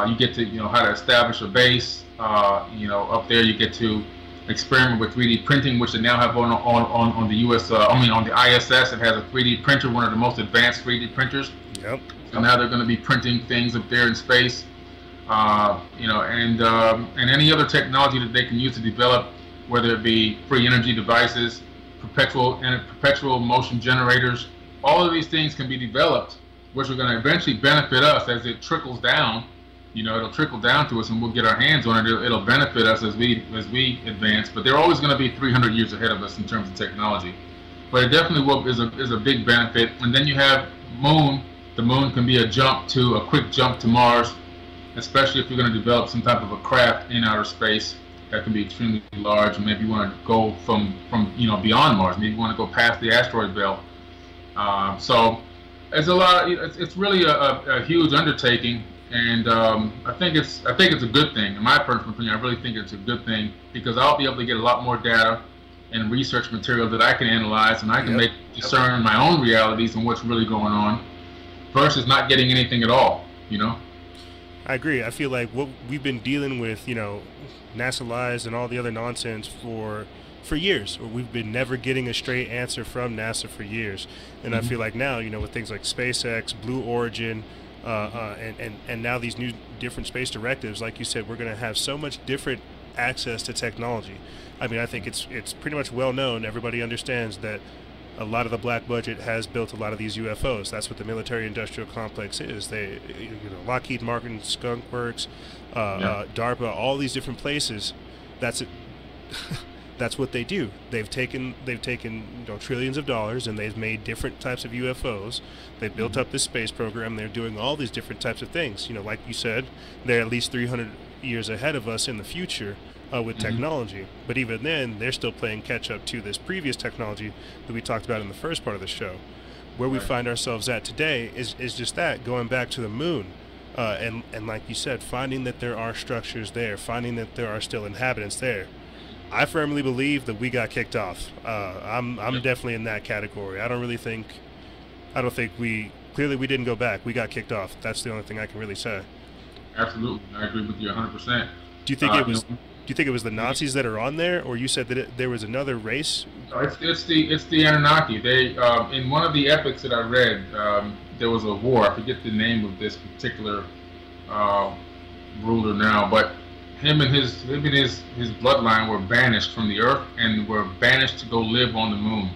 Speaker 2: you get to how to establish a base. Up there you get to experiment with 3D printing, which they now have on the US. On the ISS, it has a 3D printer, one of the most advanced 3D printers.
Speaker 1: Yep.
Speaker 2: So now they're going to be printing things up there in space. And any other technology that they can use to develop, whether it be free energy devices, perpetual motion generators. All of these things can be developed, which are going to eventually benefit us as it trickles down. It'll trickle down to us, and we'll get our hands on it. It'll benefit us as we advance. But they're always going to be 300 years ahead of us in terms of technology. But it definitely is a big benefit. And then you have moon. The moon can be a quick jump to Mars, especially if you're going to develop some type of a craft in outer space that can be extremely large. And maybe you want to go from beyond Mars. Maybe you want to go past the asteroid belt. So it's a lot. It's really a huge undertaking. And I think it's a good thing. In my personal opinion, I really think it's a good thing, because I'll be able to get a lot more data and research material that I can analyze, and I can discern my own realities and what's really going on, versus not getting anything at all.
Speaker 1: I agree. I feel like what we've been dealing with, NASA lies and all the other nonsense for years, or we've been never getting a straight answer from NASA for years. And I feel like now, with things like SpaceX, Blue Origin, and now these new different space directives, like you said, we're going to have so much different access to technology. I mean, I think it's pretty much well known. Everybody understands that a lot of the black budget has built a lot of these UFOs. That's what the military-industrial complex is. They, Lockheed Martin, Skunk Works, DARPA, all these different places. That's it. That's what they do. They've taken trillions of dollars, and they've made different types of UFOs. They've built up this space program. They're doing all these different types of things. Like you said, they're at least 300 years ahead of us in the future with technology. But even then, they're still playing catch up to this previous technology that we talked about in the first part of the show. Where we find ourselves at today is just that, going back to the moon. And like you said, finding that there are structures there, finding that there are still inhabitants there. I firmly believe that we got kicked off. I'm definitely in that category. I don't think we didn't go back. We got kicked off. That's the only thing I can really say.
Speaker 2: Absolutely, I agree with you 100%.
Speaker 1: Do you think it was the Nazis that are on there, or you said that there was another race?
Speaker 2: It's the Anunnaki. They in one of the epics that I read, there was a war. I forget the name of this particular ruler now, but him and his bloodline were banished from the earth and were banished to go live on the moon.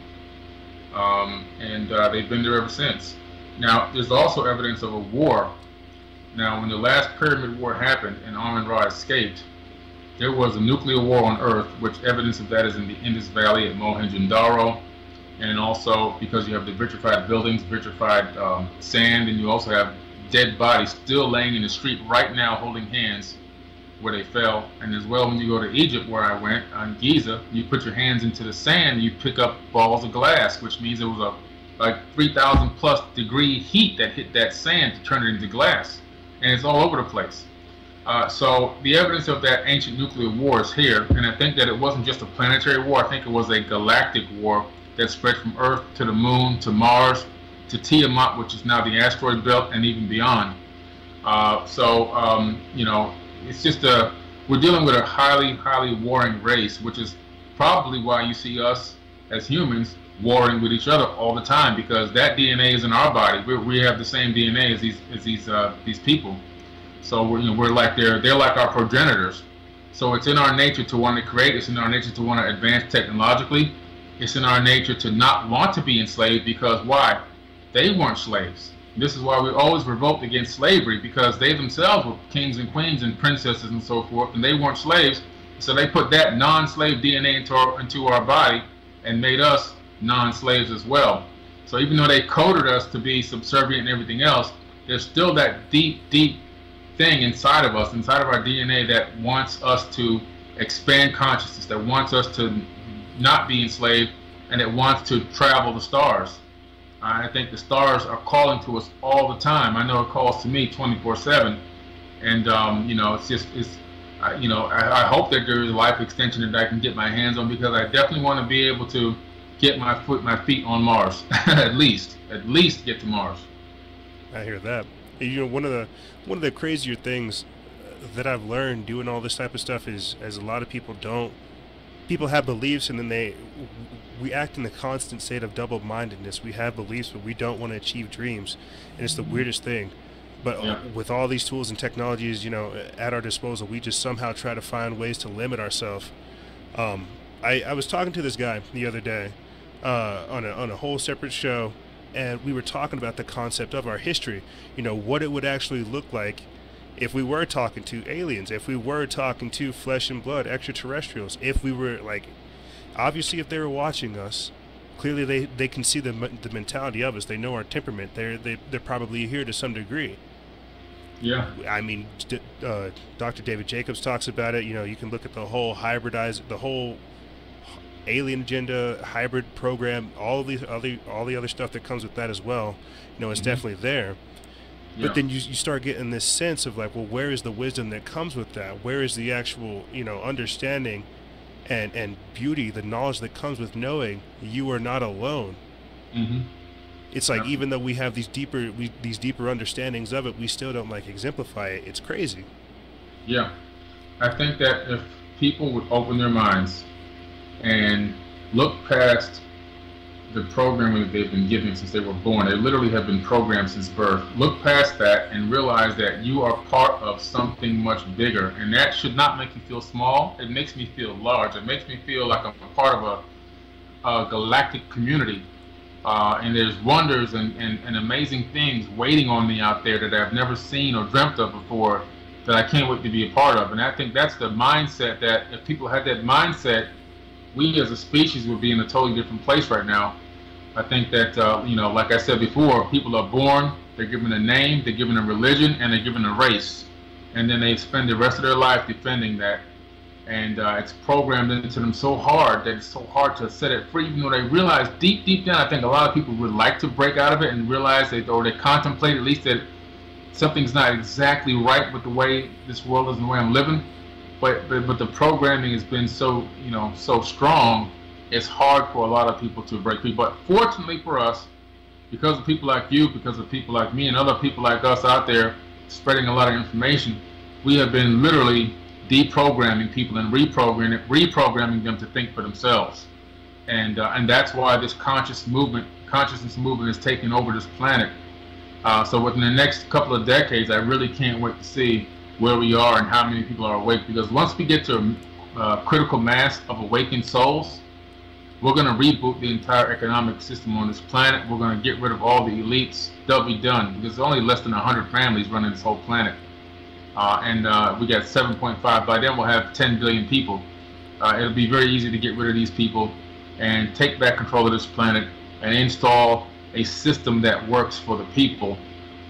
Speaker 2: And they've been there ever since. Now, there's also evidence of a war. Now, when the last Pyramid War happened and Amun-Ra escaped, there was a nuclear war on Earth, which evidence of that is in the Indus Valley at Mohenjo-Daro, and also because you have the vitrified buildings, vitrified sand, and you also have dead bodies still laying in the street right now holding hands where they fell. And as well, when you go to Egypt, where I went, on Giza, you put your hands into the sand and you pick up balls of glass, which means it was a like 3,000 plus degree heat that hit that sand to turn it into glass. And it's all over the place. So the evidence of that ancient nuclear war is here, and I think that it wasn't just a planetary war. I think it was a galactic war that spread from Earth to the Moon, to Mars, to Tiamat, which is now the asteroid belt, and even beyond. You know, it's just we're dealing with a highly, highly warring race, which is probably why you see us as humans warring with each other all the time, because that DNA is in our body. We have the same DNA as these people. So we're like they're like our progenitors. So it's in our nature to want to create. It's in our nature to want to advance technologically. It's in our nature to not want to be enslaved, because why? They weren't slaves. This is why we always revolt against slavery, because they themselves were kings and queens and princesses and so forth, and they weren't slaves. So they put that non-slave DNA into our body and made us non-slaves as well. So even though they coded us to be subservient and everything else, there's still that deep, deep thing inside of us, inside of our DNA, that wants us to expand consciousness, that wants us to not be enslaved, and that wants to travel the stars. I think the stars are calling to us all the time. I know it calls to me 24/7, and you know, I hope that there is a life extension that I can get my hands on, because I definitely want to be able to get my feet on Mars, at least get to Mars.
Speaker 1: I hear that. You know, one of the crazier things that I've learned doing all this type of stuff is, as a lot of people have beliefs, and then we act in the constant state of double-mindedness. We have beliefs, but we don't want to achieve dreams, and it's the weirdest thing. But
Speaker 2: Yeah.
Speaker 1: with all these tools and technologies, you know, at our disposal, we just somehow try to find ways to limit ourselves. I was talking to this guy the other day on a whole separate show, and we were talking about the concept of our history. You know, what it would actually look like if we were talking to aliens, if we were talking to flesh and blood extraterrestrials, if we were like, obviously, if they were watching us, clearly they can see the mentality of us. They know our temperament. They're probably here to some degree.
Speaker 2: Yeah.
Speaker 1: I mean, Dr. David Jacobs talks about it. You know, you can look at the whole the whole alien agenda, hybrid program, all the other stuff that comes with that as well. You know, it's definitely there.
Speaker 2: Yeah.
Speaker 1: But then you start getting this sense of like, well, where is the wisdom that comes with that? Where is the actual, you know, understanding and beauty, the knowledge that comes with knowing you are not alone? It's like, even though we have these deeper understandings of it, we still don't like exemplify it. It's crazy.
Speaker 2: Yeah. I think that if people would open their minds and look past the programming that they've been given since they were born, they literally have been programmed since birth, look past that and realize that you are part of something much bigger. And that should not make you feel small. It makes me feel large. It makes me feel like I'm a part of a galactic community. And there's wonders and amazing things waiting on me out there that I've never seen or dreamt of before, that I can't wait to be a part of. And I think that's the mindset, that if people had that mindset, we as a species would be in a totally different place right now. I think that, you know, like I said before, people are born, they're given a name, they're given a religion, and they're given a race. And then they spend the rest of their life defending that. And it's programmed into them so hard that it's so hard to set it free, even though they realize deep down, I think a lot of people would like to break out of it and realize that, or they contemplate at least, that something's not exactly right with the way this world is and the way I'm living. But the programming has been so, you know, so strong, it's hard for a lot of people to break free. But fortunately for us, because of people like you, because of people like me and other people like us out there spreading a lot of information, we have been literally deprogramming people and reprogramming them to think for themselves. And that's why this consciousness movement is taking over this planet. So within the next couple of decades, I really can't wait to see where we are and how many people are awake, because once we get to a critical mass of awakened souls, we're going to reboot the entire economic system on this planet. We're going to get rid of all the elites. They'll be done, because there's only less than 100 families running this whole planet. And we got 7.5. By then we'll have 10 billion people. It'll be very easy to get rid of these people and take back control of this planet and install a system that works for the people.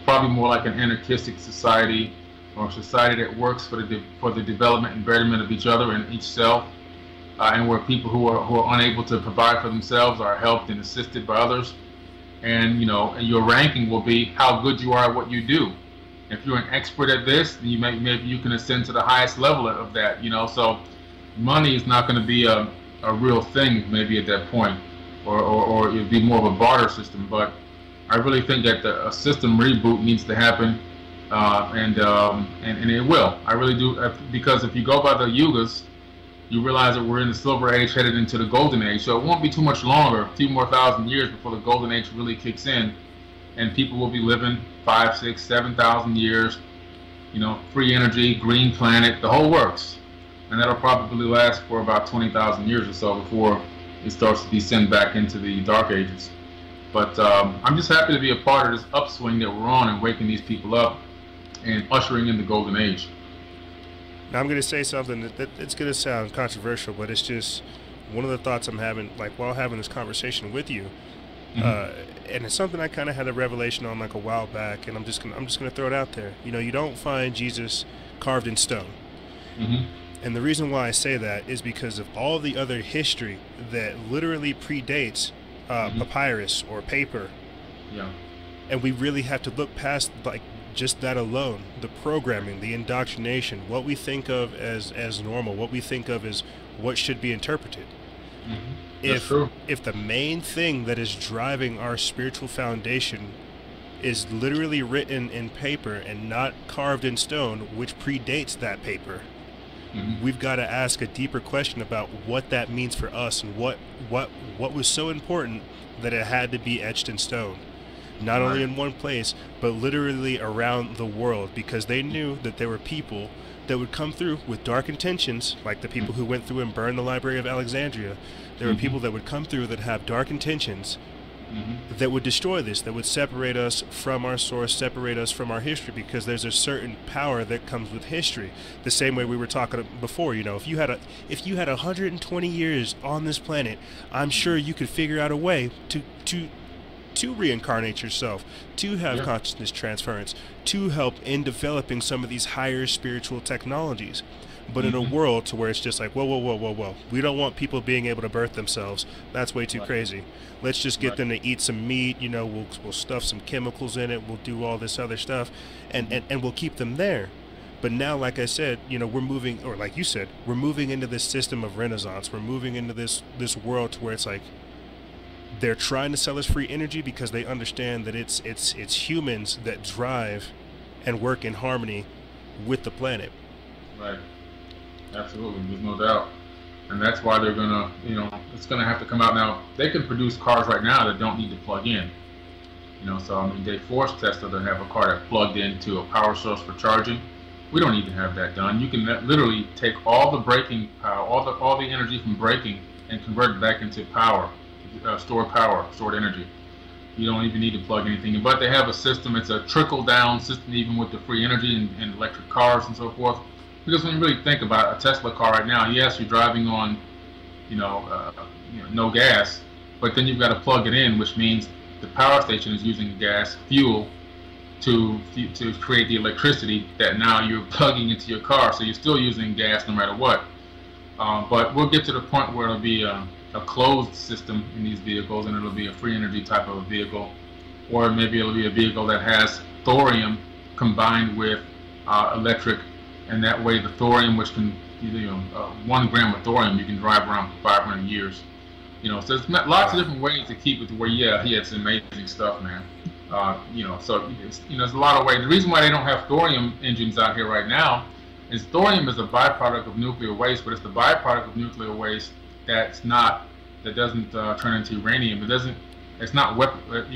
Speaker 2: Probably more like an anarchistic society, or a society that works for the development and betterment of each other and each self, and where people who are unable to provide for themselves are helped and assisted by others. And you know, and your ranking will be how good you are at what you do. If you're an expert at this, then maybe you can ascend to the highest level of that. You know, so money is not going to be a real thing maybe at that point, or it'd be more of a barter system. But I really think that a system reboot needs to happen. And it will. I really do, because if you go by the yugas, you realize that we're in the silver age headed into the golden age. So it won't be too much longer, a few more thousand years before the golden age really kicks in, and people will be living 5, 6, 7,000 years. You know, free energy, green planet, the whole works, and that'll probably last for about 20,000 years or so before it starts to descend back into the dark ages. But I'm just happy to be a part of this upswing that we're on and waking these people up and ushering in the golden age.
Speaker 1: Now I'm going to say something that it's going to sound controversial, but it's just one of the thoughts I'm having, like while having this conversation with you. and it's something I kind of had a revelation on like a while back, and I'm just gonna throw it out there. You know, you don't find Jesus carved in stone.
Speaker 2: Mm-hmm.
Speaker 1: And the reason why I say that is because of all the other history that literally predates papyrus or paper.
Speaker 2: Yeah.
Speaker 1: And we really have to look past like just that alone, the programming, the indoctrination, what we think of as normal, what we think of as what should be interpreted.
Speaker 2: Mm-hmm. That's true.
Speaker 1: If the main thing that is driving our spiritual foundation is literally written in paper and not carved in stone, which predates that paper, we've got to ask a deeper question about what that means for us, and what was so important that it had to be etched in stone, not only in one place but literally around the world, because they knew that there were people that would come through with dark intentions, like the people who went through and burned the Library of Alexandria. There were people that would come through that have dark intentions, that would destroy this, that would separate us from our source, separate us from our history, because there's a certain power that comes with history. The same way we were talking before, you know, if you had 120 years on this planet, I'm sure you could figure out a way to reincarnate yourself, to have consciousness transference, to help in developing some of these higher spiritual technologies. But in a world to where it's just like, whoa, we don't want people being able to birth themselves. That's way too crazy. Let's just get them to eat some meat, you know, we'll stuff some chemicals in it, we'll do all this other stuff, and we'll keep them there. But now, like I said, you know, we're moving, or like you said, we're moving into this system of renaissance. We're moving into this world to where it's like, they're trying to sell us free energy because they understand that it's humans that drive and work in harmony with the planet.
Speaker 2: Right. Absolutely. There's no doubt. And that's why they're gonna, you know, it's gonna have to come out now. They can produce cars right now that don't need to plug in. You know, so I mean, they forced Tesla to have a car that plugged into a power source for charging. We don't need to have that done. You can literally take all the braking power, all the energy from braking, and convert it back into power, stored energy. You don't even need to plug anything in. But they have a system. It's a trickle-down system, even with the free energy and electric cars and so forth. Because when you really think about it, a Tesla car right now, yes, you're driving on, no gas, but then you've got to plug it in, which means the power station is using gas fuel to create the electricity that now you're plugging into your car. So you're still using gas no matter what. But we'll get to the point where it'll be a closed system in these vehicles, and it'll be a free energy type of a vehicle, or maybe it'll be a vehicle that has thorium combined with electric. And that way, the thorium, which can, 1 gram of thorium, you can drive around for 500 years. You know, so there's lots of different ways to keep it to where, it's amazing stuff, man. So there's a lot of ways. The reason why they don't have thorium engines out here right now is thorium is a byproduct of nuclear waste, but it's the byproduct of nuclear waste that doesn't turn into uranium. You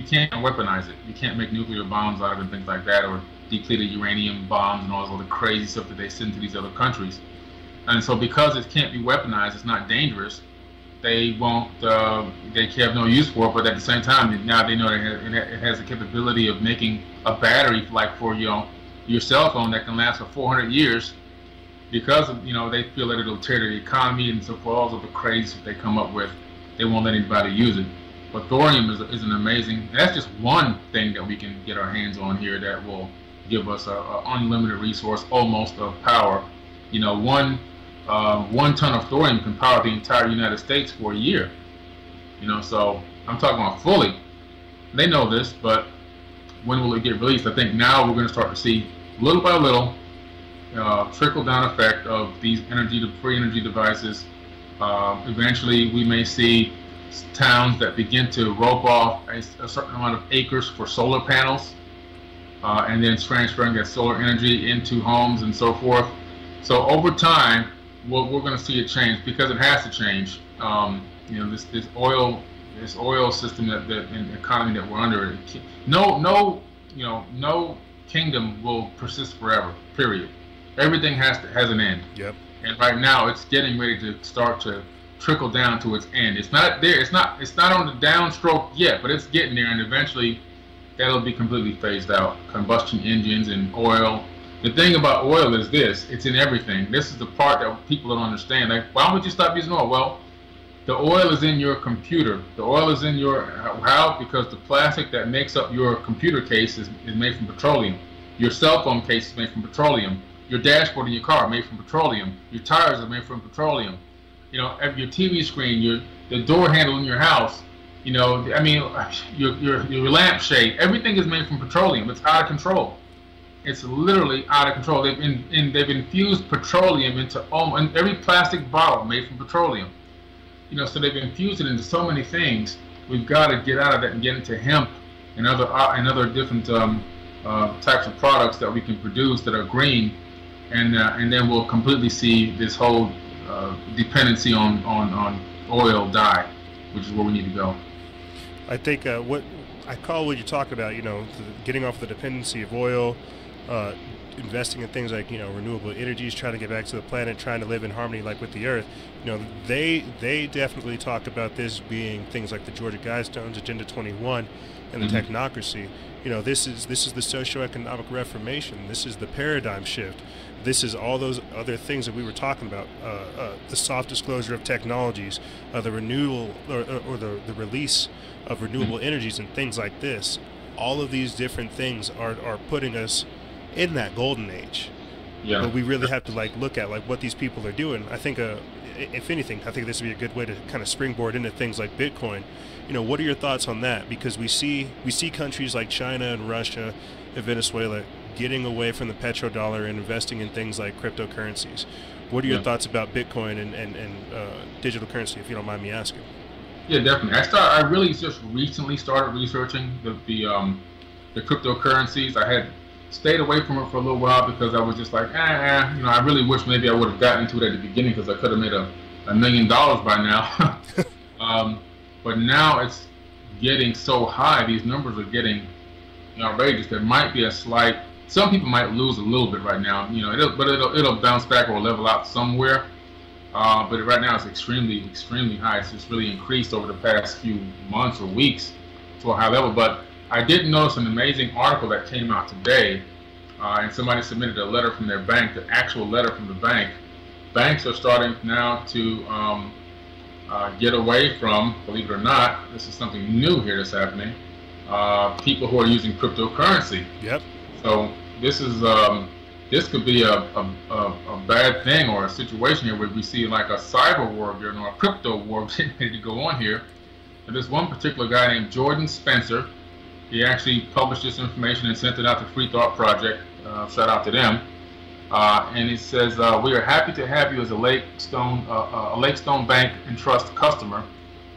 Speaker 2: can't weaponize it. You can't make nuclear bombs out of it and things like that, or depleted uranium bombs and all this other crazy stuff that they send to these other countries. And so because it can't be weaponized, it's not dangerous, they have no use for it. But at the same time, now they know it has the capability of making a battery like for your cell phone that can last for 400 years, because of, they feel that it'll tear the economy, and so for all of the crazy stuff they come up with, they won't let anybody use it. But thorium is an amazing, that's just one thing that we can get our hands on here that will give us an unlimited resource almost of power. 1 ton of thorium can power the entire United States for a year. So I'm talking about fully. They know this, but when will it get released? I think now we're going to start to see little by little trickle down effect of these free energy devices. Eventually we may see towns that begin to rope off a certain amount of acres for solar panels, and then transferring that solar energy into homes and so forth. So over time, we're going to see a change, because it has to change. This oil system that in the economy that we're under, no kingdom will persist forever. Period. Everything has an end.
Speaker 1: Yep.
Speaker 2: And right now, it's getting ready to start to trickle down to its end. It's not there. It's not on the downstroke yet, but it's getting there, and eventually that'll be completely phased out. Combustion engines and oil. The thing about oil is this: it's in everything. This is the part that people don't understand. Like, why would you stop using oil? Well, The oil is in your computer. The oil is in your, how? Because the plastic that makes up your computer case is made from petroleum. Your cell phone case is made from petroleum. Your dashboard in your car is made from petroleum. Your tires are made from petroleum. You know, your TV screen, the door handle in your house, you know, I mean, your lampshade, everything is made from petroleum. It's out of control. It's literally out of control. They've infused petroleum into every plastic bottle made from petroleum. You know, so they've infused it into so many things. We've got to get out of that and get into hemp and other different types of products that we can produce that are green, and then we'll completely see this whole dependency on oil die, which is where we need to go.
Speaker 1: I think what you talk about, you know, getting off the dependency of oil, investing in things like, you know, renewable energies, trying to get back to the planet, trying to live in harmony like with the earth. You know, they definitely talk about this being things like the Georgia Guidestones, Agenda 21, and the technocracy. You know, this is the socioeconomic reformation. This is the paradigm shift. This is all those other things that we were talking about, the soft disclosure of technologies, the renewal or the release of renewable energies and things like this. All of these different things are putting us in that golden age. Yeah. But we really have to look at what these people are doing. I think, if anything, I think this would be a good way to kind of springboard into things like Bitcoin. You know, what are your thoughts on that? Because we see countries like China and Russia and Venezuela getting away from the petrodollar and investing in things like cryptocurrencies. What are your thoughts about Bitcoin and digital currency, if you don't mind me asking?
Speaker 2: Yeah, definitely. I really just recently started researching the cryptocurrencies. I had stayed away from it for a little while because I was just like, you know, I really wish maybe I would have gotten into it at the beginning because I could have made $1 million by now. But now it's getting so high; these numbers are getting outrageous. There might be a slight. Some people might lose a little bit right now, you know, it'll bounce back or level out somewhere. But right now it's extremely high. It's just really increased over the past few months or weeks to a high level. But I did notice an amazing article that came out today, and somebody submitted a letter from their bank, the actual letter from the bank. Banks are starting now to get away from, believe it or not, this is something new here that's happening, people who are using cryptocurrency.
Speaker 1: Yep.
Speaker 2: So this is this could be a bad thing or a situation here where we see like a cyber war or a crypto war getting ready to go on here. And there's one particular guy named Jordan Spencer. He actually published this information and sent it out to Free Thought Project. Shout out to them. And it says, we are happy to have you as a Lake Stone Bank and Trust customer.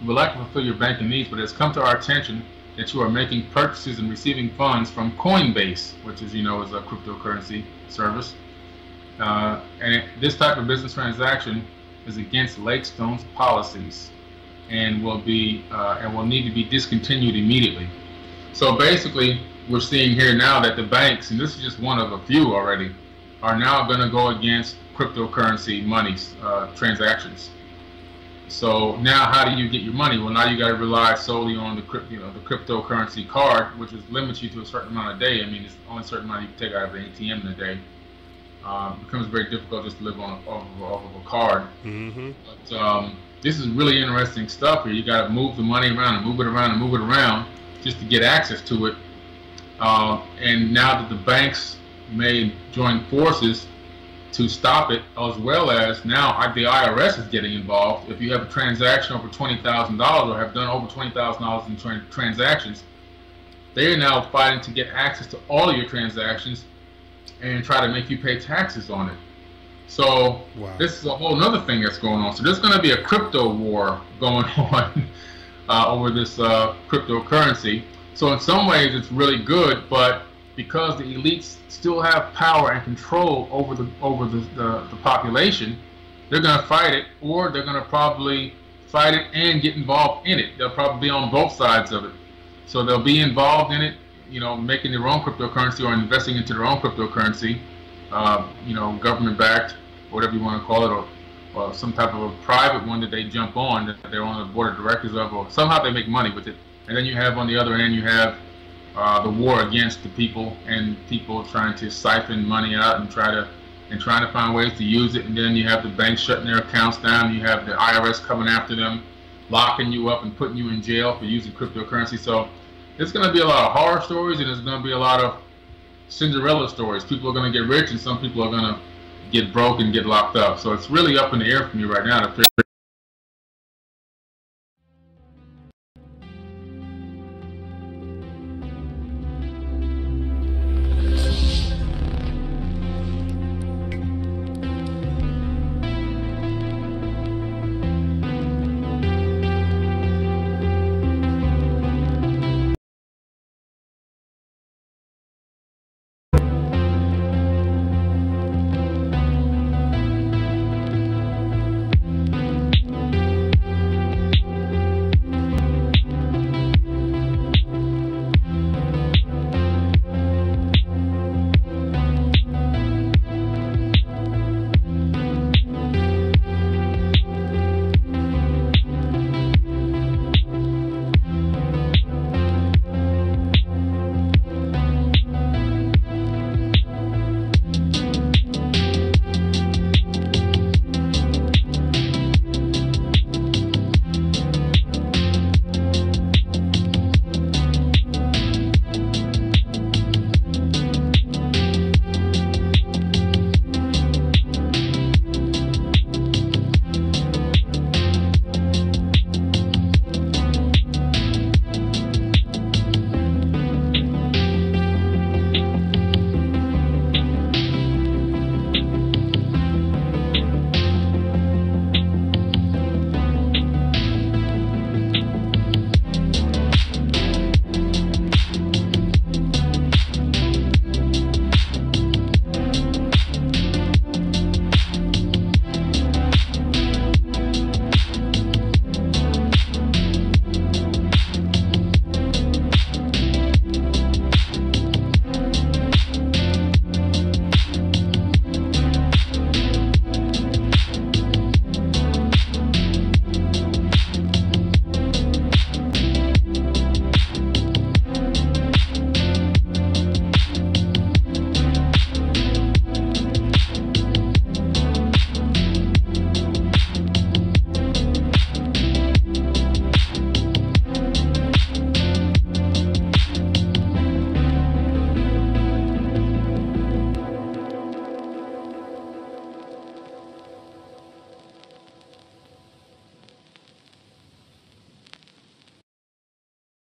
Speaker 2: We would like to fulfill your banking needs, but it has come to our attention that you are making purchases and receiving funds from Coinbase, which is, you know, is a cryptocurrency service. This type of business transaction is against Lake Stone's policies and will need to be discontinued immediately. So basically, we're seeing here now that the banks, and this is just one of a few already, are now going to go against cryptocurrency monies transactions. So now, how do you get your money? Well, now you got to rely solely on the cryptocurrency card, which limits you to a certain amount a day. I mean, it's only a certain amount you can take out of an ATM in a day. It becomes very difficult just to live off of a card. Mm-hmm. But this is really interesting stuff here. You got to move the money around and move it around and move it around just to get access to it. And now that the banks may join forces to stop it, as well as now the IRS is getting involved. If you have a transaction over $20,000 or have done over $20,000 in transactions, they are now fighting to get access to all of your transactions and try to make you pay taxes on it. So This is a whole other thing that's going on. So there's going to be a crypto war going on over this cryptocurrency. So in some ways it's really good, but because the elites still have power and control over the population, they're going to fight it, or they're going to probably fight it and get involved in it. They'll probably be on both sides of it. So they'll be involved in it, you know, making their own cryptocurrency or investing into their own cryptocurrency, you know, government-backed, whatever you want to call it, or some type of a private one that they jump on, that they're on the board of directors of, or somehow they make money with it. And then you have on the other end, you have the war against the people, and people trying to siphon money out and trying to find ways to use it. And then you have the banks shutting their accounts down. You have the IRS coming after them. locking you up and putting you in jail for using cryptocurrency. So it's going to be a lot of horror stories, and there's going to be a lot of Cinderella stories. People are going to get rich, and some people are going to get broke and get locked up. So it's really up in the air for me right now to figure.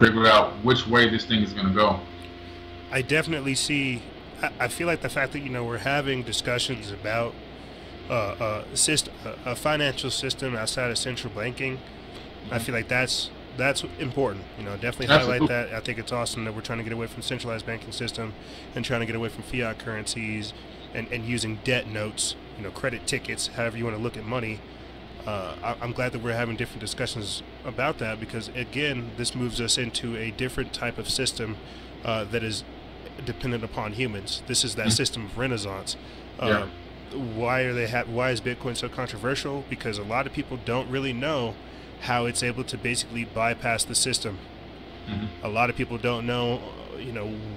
Speaker 2: Figure out which way this thing is going to go.
Speaker 1: I definitely see. I feel like the fact that we're having discussions about a financial system outside of central banking. I feel like that's important. Definitely highlight that. I think it's awesome that we're trying to get away from centralized banking system and trying to get away from fiat currencies and using debt notes, credit tickets, however you want to look at money. I'm glad that we're having different discussions about that, because again, this moves us into a different type of system that is dependent upon humans. This is that system of renaissance. Why is Bitcoin so controversial? Because a lot of people don't really know how it's able to basically bypass the system. A lot of people don't know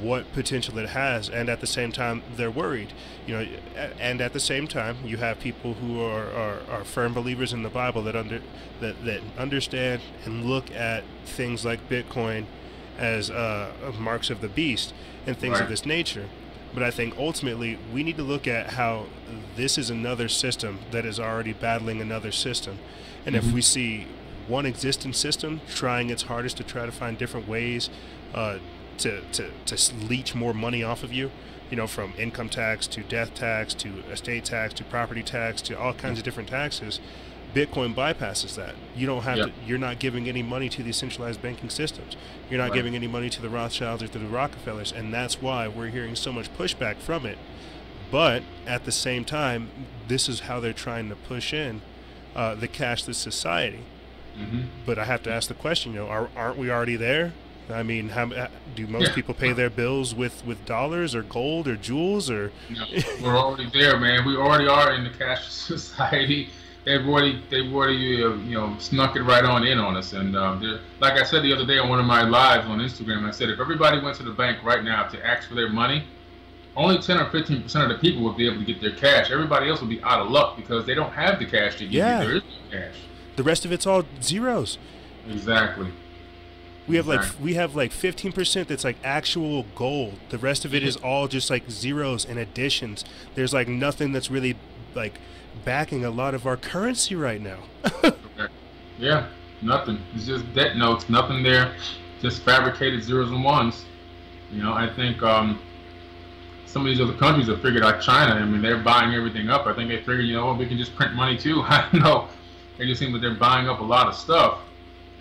Speaker 1: what potential it has, and at the same time they're worried. And at the same time you have people who are firm believers in the Bible that understand and look at things like Bitcoin as marks of the beast and things of this nature. But I think ultimately we need to look at how this is another system that is already battling another system, and if we see one existing system trying its hardest to try to find different ways to leech more money off of you, from income tax to death tax to estate tax to property tax to all kinds of different taxes, Bitcoin bypasses that. You don't have to. You're not giving any money to these centralized banking systems. You're not giving any money to the Rothschilds or to the Rockefellers, and that's why we're hearing so much pushback from it. But at the same time, this is how they're trying to push in the cashless society. But I have to ask the question, aren't we already there? I mean, how do most people pay their bills with dollars or gold or jewels or?
Speaker 2: We're already there, man. We already are in the cashless society. They've already snuck it right on in on us. And like I said the other day on one of my lives on Instagram, I said if everybody went to the bank right now to ask for their money, only 10 or 15% of the people would be able to get their cash. Everybody else would be out of luck because they don't have the cash to give you. There is no cash.
Speaker 1: The rest of it's all zeros.
Speaker 2: Exactly.
Speaker 1: We have
Speaker 2: Exactly.
Speaker 1: 15% that's like actual gold. The rest of it is all just like zeros and additions. There's like nothing that's really like backing a lot of our currency right now.
Speaker 2: Okay. Yeah, nothing. It's just debt notes, nothing there, just fabricated zeros and ones. I think some of these other countries have figured out China. I mean, they're buying everything up. I think they figured, we can just print money too. I don't know. It just seems like they're buying up a lot of stuff.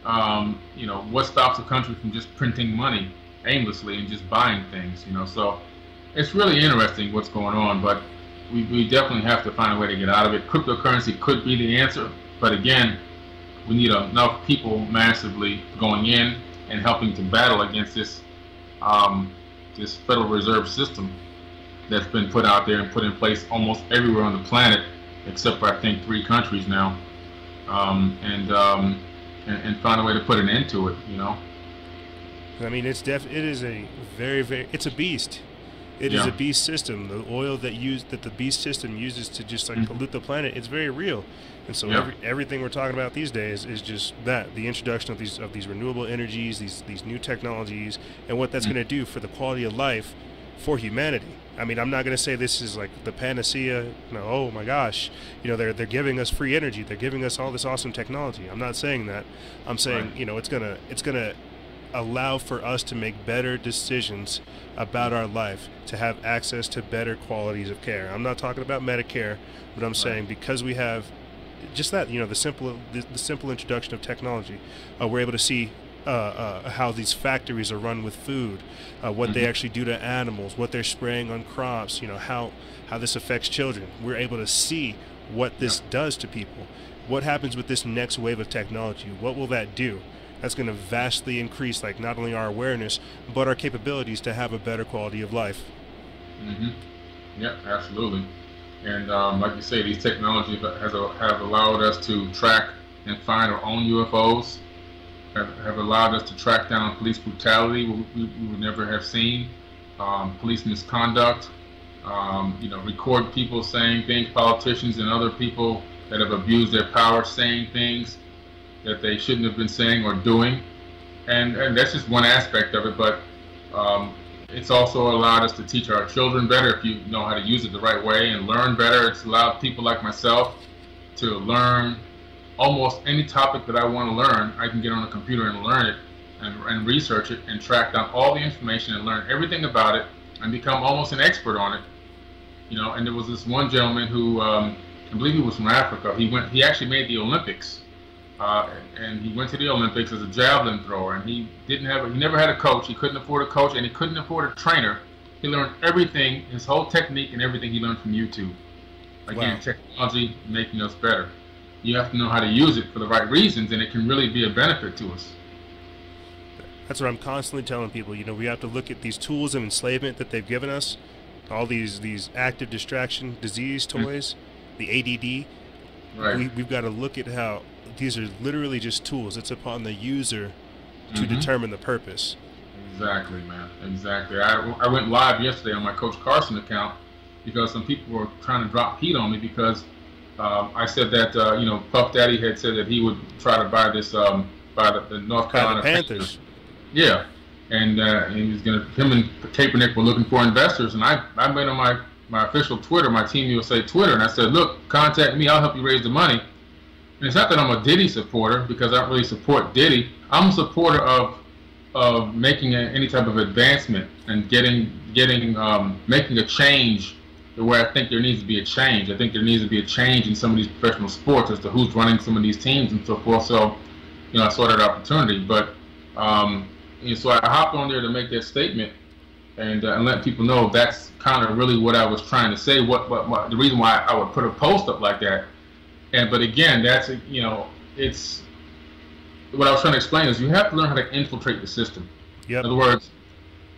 Speaker 2: What stops a country from just printing money aimlessly and just buying things? So it's really interesting what's going on, but we definitely have to find a way to get out of it. Cryptocurrency could be the answer, but again, we need enough people massively going in and helping to battle against this Federal Reserve System that's been put out there and put in place almost everywhere on the planet, except for I think 3 countries now, and find a way to put an end to it.
Speaker 1: I mean, it is a it's a beast. It is a beast system. The oil that the beast system uses to just like pollute the planet, it's very real. And so everything we're talking about these days is just the introduction of these renewable energies, these new technologies, and what that's going to do for the quality of life for humanity. I mean, I'm not going to say this is like the panacea. No, oh my gosh, they're giving us free energy. They're giving us all this awesome technology. I'm not saying that. I'm saying it's gonna allow for us to make better decisions about our life, to have access to better qualities of care. I'm not talking about Medicare, but I'm saying because we have just that, the simple introduction of technology, we're able to see how these factories are run with food, what they actually do to animals, what they're spraying on crops, how this affects children. We're able to see what this does to people. What happens with this next wave of technology? What will that do? That's going to vastly increase like not only our awareness, but our capabilities to have a better quality of life.
Speaker 2: Yeah, absolutely. And like you say, these technologies have allowed us to track and find our own UFOs, have allowed us to track down police brutality we would never have seen, police misconduct, record people saying things, politicians and other people that have abused their power saying things that they shouldn't have been saying or doing. And that's just one aspect of it, but it's also allowed us to teach our children better if you know how to use it the right way and learn better. It's allowed people like myself to learn almost any topic that I want to learn. I can get on a computer and learn it and research it and track down all the information and learn everything about it and become almost an expert on it. And there was this one gentleman who, I believe he was from Africa. He actually made the Olympics. And he went to the Olympics as a javelin thrower, and he never had a coach. He couldn't afford a coach, and he couldn't afford a trainer. He learned everything, his whole technique and everything he learned from YouTube. Again, technology making us better. You have to know how to use it for the right reasons, and it can really be a benefit to us.
Speaker 1: That's what I'm constantly telling people. We have to look at these tools of enslavement that they've given us, all these active distraction disease toys, the ADD.
Speaker 2: Right.
Speaker 1: We've got to look at how these are literally just tools. It's upon the user to determine the purpose.
Speaker 2: Exactly, man. Exactly. I went live yesterday on my Coach Carson account because some people were trying to drop heat on me because I said that Puff Daddy had said that he would try to buy this by the North Carolina
Speaker 1: Panthers.
Speaker 2: Yeah, and he was him and Kaepernick were looking for investors, and I went on my official Twitter, my Team USA Twitter, and I said, look, contact me, I'll help you raise the money. And it's not that I'm a Diddy supporter, because I don't really support Diddy. I'm a supporter of making any type of advancement and making a change where I think there needs to be a change. I think there needs to be a change in some of these professional sports as to who's running some of these teams and so forth. So, I saw that opportunity. But so I hopped on there to make that statement and let people know that's kind of really what I was trying to say. What the reason why I would put a post up like that. But again, that's it's what I was trying to explain is you have to learn how to infiltrate the system.
Speaker 1: Yep.
Speaker 2: In other words,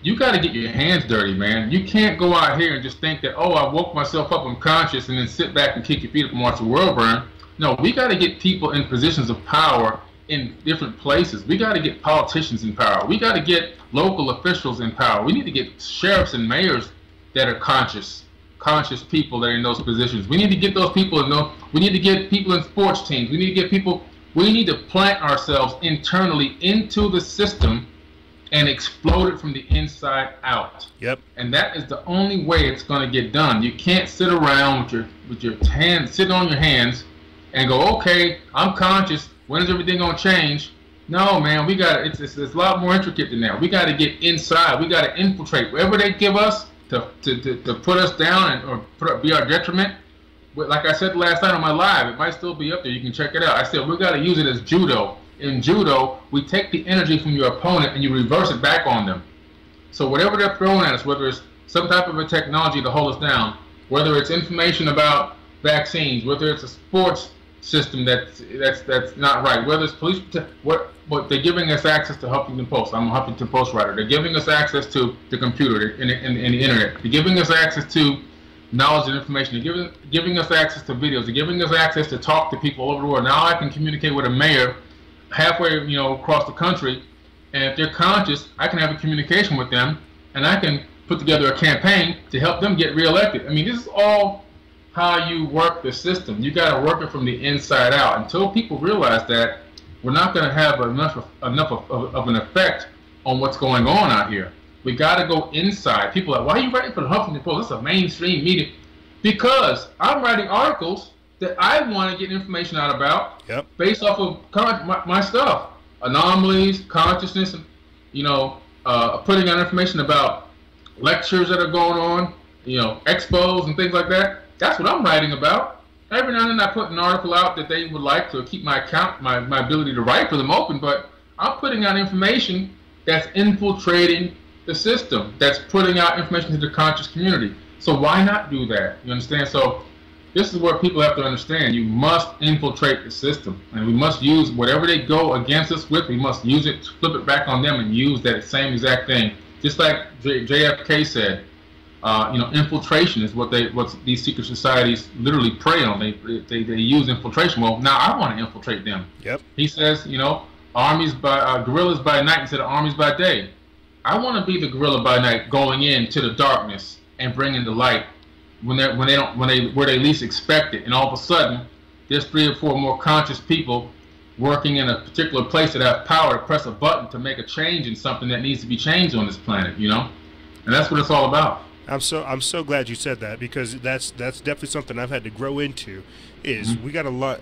Speaker 2: you got to get your hands dirty, man. You can't go out here and just think that, oh, I woke myself up, I'm conscious, and then sit back and kick your feet up and watch the world burn. No, we got to get people in positions of power in different places. We got to get politicians in power. We got to get local officials in power. We need to get sheriffs and mayors that are conscious people that are in those positions. We need to get those people we need to get people in sports teams. We need to get people We need to plant ourselves internally into the system and explode it from the inside out.
Speaker 1: Yep.
Speaker 2: And that is the only way it's going to get done. You can't sit around with your hands, sitting on your hands, and go, okay, I'm conscious. When is everything going to change? No, man, we got it's a lot more intricate than that. We got to get inside. We got to infiltrate wherever they give us to put us down or be our detriment. But like I said last night on my live, it might still be up there. You can check it out. I said we got to use it as judo. In judo, we take the energy from your opponent and you reverse it back on them. So whatever they're throwing at us, whether it's some type of a technology to hold us down, whether it's information about vaccines, whether it's a sports system that's not right, whether it's police, what they're giving us access to Huffington Post. I'm a Huffington Post writer. They're giving us access to the computer and the internet. They're giving us access to knowledge and information. They're giving us access to videos. They're giving us access to talk to people all over the world. Now I can communicate with a mayor halfway, across the country, and if they're conscious, I can have a communication with them, and I can put together a campaign to help them get reelected. I mean, this is all how you work the system. You got to work it from the inside out. Until people realize that, we're not going to have enough of an effect on what's going on out here. We got to go inside. People are like, why are you writing for the Huffington Post? That's a mainstream media. Because I'm writing articles that I want to get information out about, based off of my stuff, anomalies, consciousness, and putting out information about lectures that are going on, expos and things like that. That's what I'm writing about. Every now and then I put an article out that they would like to keep my account, my ability to write for them open, but I'm putting out information that's infiltrating the system, that's putting out information to the conscious community. So why not do that? You understand? So this is where people have to understand. You must infiltrate the system, and we must use whatever they go against us with. We must use it, flip it back on them, and use that same exact thing. Just like JFK said, infiltration is what these secret societies literally prey on. They use infiltration. Well, now I want to infiltrate them. Yep. He says, armies guerrillas by night instead of armies by day. I want to be the guerrilla by night, going into the darkness and bringing the light where they least expect it, and all of a sudden there's 3 or 4 more conscious people working in a particular place that have power to press a button to make a change in something that needs to be changed on this planet, and that's what it's all about.
Speaker 1: I'm so glad you said that, because that's definitely something I've had to grow into. Is we got a lot.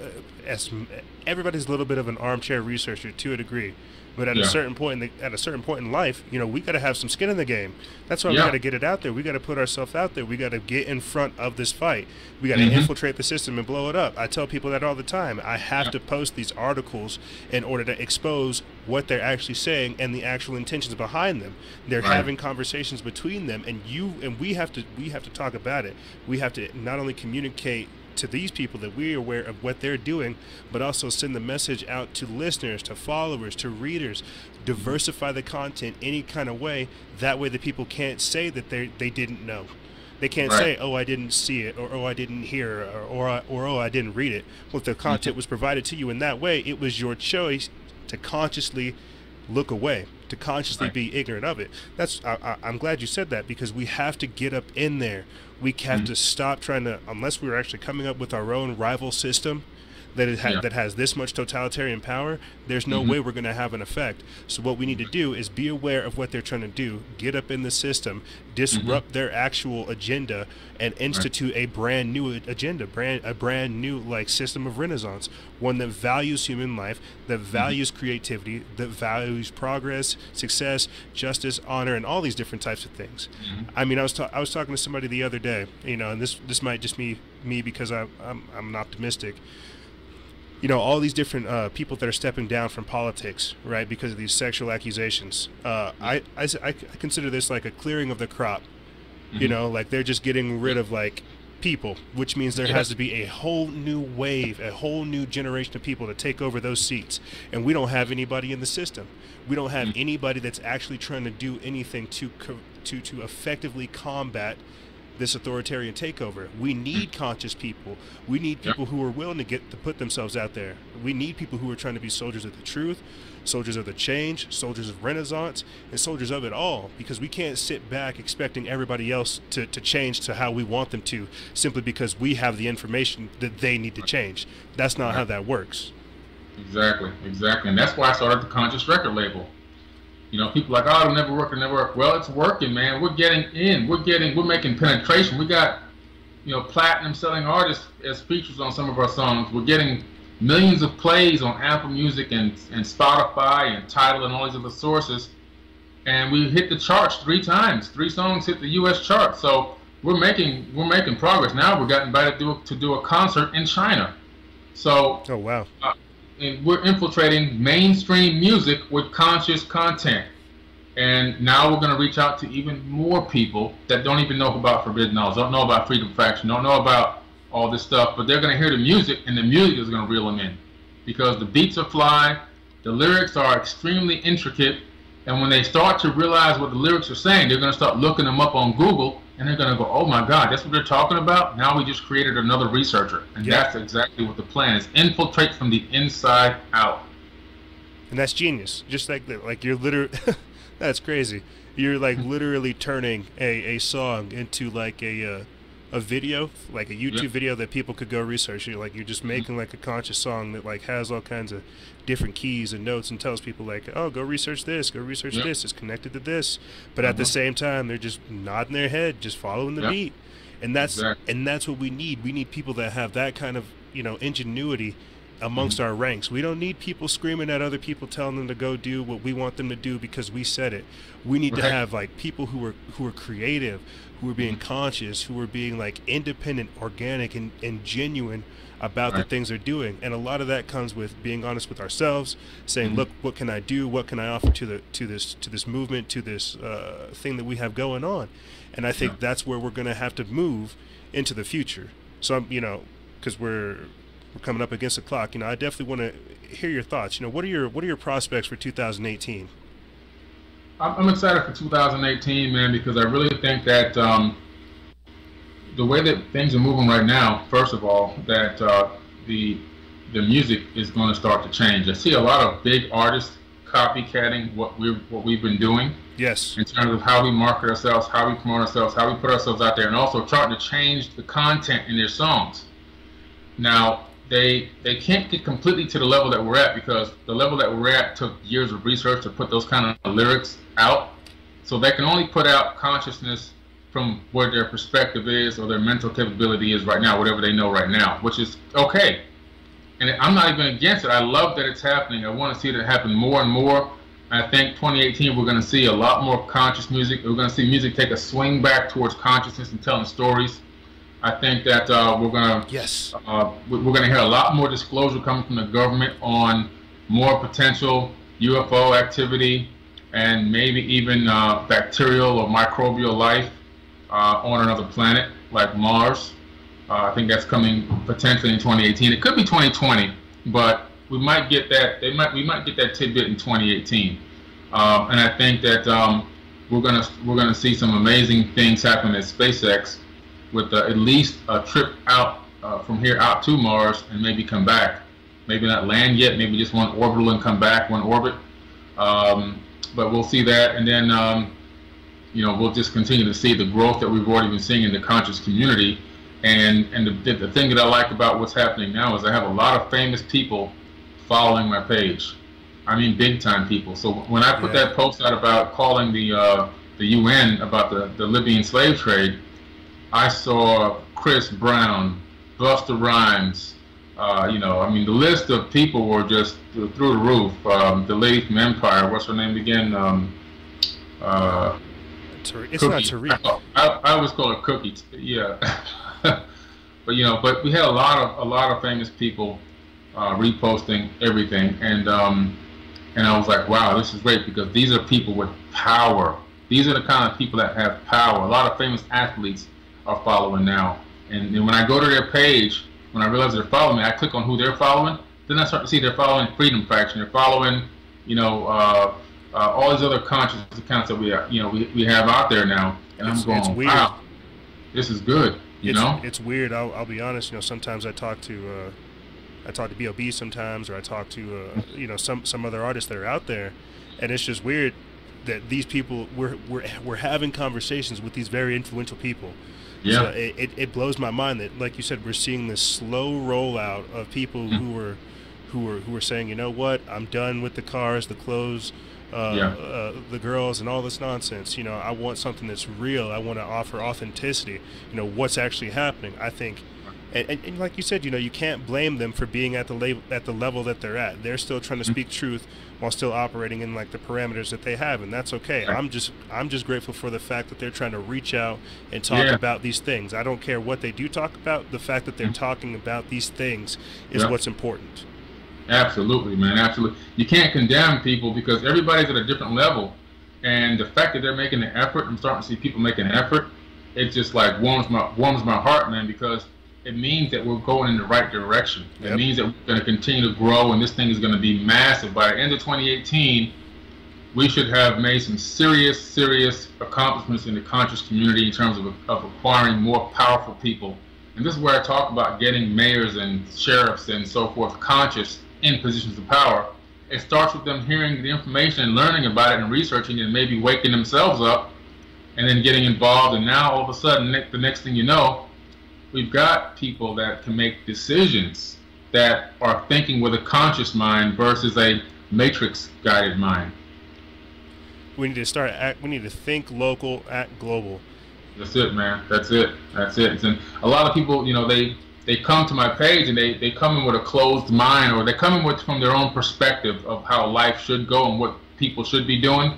Speaker 1: Everybody's a little bit of an armchair researcher to a degree, but at a certain point in life, we got to have some skin in the game. That's why we got to get it out there. We got to put ourselves out there. We got to get in front of this fight. We got to infiltrate the system and blow it up. I tell people that all the time. I have to post these articles in order to expose what they're actually saying and the actual intentions behind them. They're having conversations between them, and we have to talk about it. We have to not only communicate to these people that we're aware of what they're doing, but also send the message out to listeners, to followers, to readers. Diversify the content any kind of way. That way the people can't say that they didn't know. They can't say, oh, I didn't see it, or oh, I didn't hear, or oh, I didn't read it. Well, if the content was provided to you in that way, it was your choice to consciously look away, to consciously be ignorant of it. I'm glad you said that, because we have to get up in there. We have to stop trying to, unless we're actually coming up with our own rival system that has this much totalitarian power, there's no way we're going to have an effect. So what we need to do is be aware of what they're trying to do, get up in the system, disrupt their actual agenda, and institute a brand new agenda, a brand new system of renaissance, one that values human life, that values creativity, that values progress, success, justice, honor, and all these different types of things. I mean, I was talking to somebody the other day, and this might just be me because I'm an optimistic. All these different people that are stepping down from politics, right, because of these sexual accusations. I consider this like a clearing of the crop. They're just getting rid of people, which means there has to be a whole new wave, a whole new generation of people to take over those seats. And we don't have anybody in the system. We don't have anybody that's actually trying to do anything to effectively combat this authoritarian takeover. We need conscious people. We need people who are willing to put themselves out there. We need people who are trying to be soldiers of the truth, soldiers of the change, soldiers of renaissance, and soldiers of it all, because we can't sit back expecting everybody else to change to how we want them to, simply because we have the information that they need to change. That's not how that works.
Speaker 2: Exactly, exactly. And that's why I started the Conscious record label. You know, people are like, oh, it'll never work. Well, it's working, man. We're getting in. We're making penetration. We got, you know, platinum selling artists as features on some of our songs. We're getting millions of plays on Apple Music and Spotify and Tidal and all these other sources. And we hit the charts 3 times. 3 songs hit the U.S. chart. So we're making progress. Now we're got invited to do a concert in China. So
Speaker 1: Oh wow.
Speaker 2: And we're infiltrating mainstream music with conscious content. And now we're going to reach out to even more people that don't even know about Forbidden Knowledge, don't know about Freedom Faction, don't know about all this stuff, but they're going to hear the music, and the music is going to reel them in. Because the beats are fly, the lyrics are extremely intricate, and when they start to realize what the lyrics are saying, they're going to start looking them up on Google, and they're going to go, oh my God, that's what they're talking about? Now we just created another researcher. And that's exactly what the plan is. Infiltrate from the inside out.
Speaker 1: And that's genius. Just like that. Like you're literally, that's crazy. You're like literally turning a song into like a video, like a YouTube video that people could go research. You're just making like a conscious song that like has all kinds of different keys and notes and tells people like, oh, go research this, go research this, it's connected to this. But at the same time, they're just nodding their head, just following the beat. And that's what we need. We need people that have that kind of, you know, ingenuity amongst our ranks. We don't need people screaming at other people, telling them to go do what we want them to do because we said it. We need to have like people who are creative, who are being conscious, who are being like independent, organic, and genuine about the things they're doing. And a lot of that comes with being honest with ourselves, saying, look, what can I do? What can I offer to this movement, to this thing that we have going on? And I think that's where we're going to have to move into the future. So I'm, you know, because we're coming up against the clock, you know, I definitely want to hear your thoughts. You know, what are your prospects for 2018?
Speaker 2: I'm excited for 2018, man, because I really think that the way that things are moving right now, first of all, that the music is going to start to change. I see a lot of big artists copycatting what we've been doing.
Speaker 1: Yes.
Speaker 2: In terms of how we market ourselves, how we promote ourselves, how we put ourselves out there, and also trying to change the content in their songs. Now, they can't get completely to the level that we're at because the level that we're at took years of research to put those kind of lyrics out. So they can only put out consciousness from where their perspective is or their mental capability is right now, whatever they know right now, which is okay. And I'm not even against it. I love that it's happening. I want to see it happen more and more. I think 2018 we're going to see a lot more conscious music. We're going to see music take a swing back towards consciousness and telling stories. I think that we're going to hear a lot more disclosure coming from the government on more potential UFO activity and maybe even bacterial or microbial life on another planet like Mars. I think that's coming potentially in 2018. It could be 2020, but we might get that. We might get that tidbit in 2018. And I think that we're gonna see some amazing things happen at SpaceX with at least a trip out from here out to Mars and maybe come back. Maybe not land yet. Maybe just one orbital and come back, one orbit. But we'll see that, and then you know, we'll just continue to see the growth that we've already been seeing in the conscious community. And the thing that I like about what's happening now is I have a lot of famous people following my page. I mean, big time people. So when I put that post out about calling the UN about the Libyan slave trade, I saw Chris Brown, Busta Rhymes. You know, I mean, the list of people were just through the roof. The lady from Empire, what's her name again?
Speaker 1: It's
Speaker 2: Cookie.
Speaker 1: not Tariq.
Speaker 2: I always call her Cookie. Yeah. But you know, but we had a lot of famous people reposting everything, and I was like, wow, this is great because these are people with power. These are the kind of people that have power. A lot of famous athletes are following now, and when I go to their page, when I realize they're following me, I click on who they're following. Then I start to see they're following Freedom Faction. They're following, you know, all these other conscious accounts that we have out there now, and I'm going, wow, this is good. You know,
Speaker 1: it's weird. I'll be honest. You know, sometimes I talk to B.O.B. sometimes, or I talk to you know, some other artists that are out there, and it's just weird that these people we're having conversations with these very influential people.
Speaker 2: Yeah.
Speaker 1: So it blows my mind that, like you said, we're seeing this slow rollout of people who are saying, you know what, I'm done with the cars, the clothes, the girls, and all this nonsense. You know, I want something that's real. I want to offer authenticity. You know, what's actually happening. I think. And like you said, you know, you can't blame them for being at the level that they're at. They're still trying to speak truth while still operating in like the parameters that they have, and that's okay. I'm just grateful for the fact that they're trying to reach out and talk about these things. I don't care what they do talk about. The fact that they're talking about these things is what's important.
Speaker 2: Absolutely, man. Absolutely. You can't condemn people because everybody's at a different level, and the fact that they're making the effort, I'm starting to see people making an effort. It just like warms my heart, man, because it means that we're going in the right direction. It means that we're going to continue to grow, and this thing is going to be massive. By the end of 2018, we should have made some serious accomplishments in the conscious community in terms of acquiring more powerful people. And this is where I talk about getting mayors and sheriffs and so forth conscious in positions of power. It starts with them hearing the information and learning about it and researching it and maybe waking themselves up and then getting involved. And now all of a sudden, the next thing you know, we've got people that can make decisions that are thinking with a conscious mind versus a matrix-guided mind.
Speaker 1: We need to we need to think local, act global.
Speaker 2: That's it, man. That's it. And a lot of people, you know, they come to my page and they come in with a closed mind, or they come in with from their own perspective of how life should go and what people should be doing,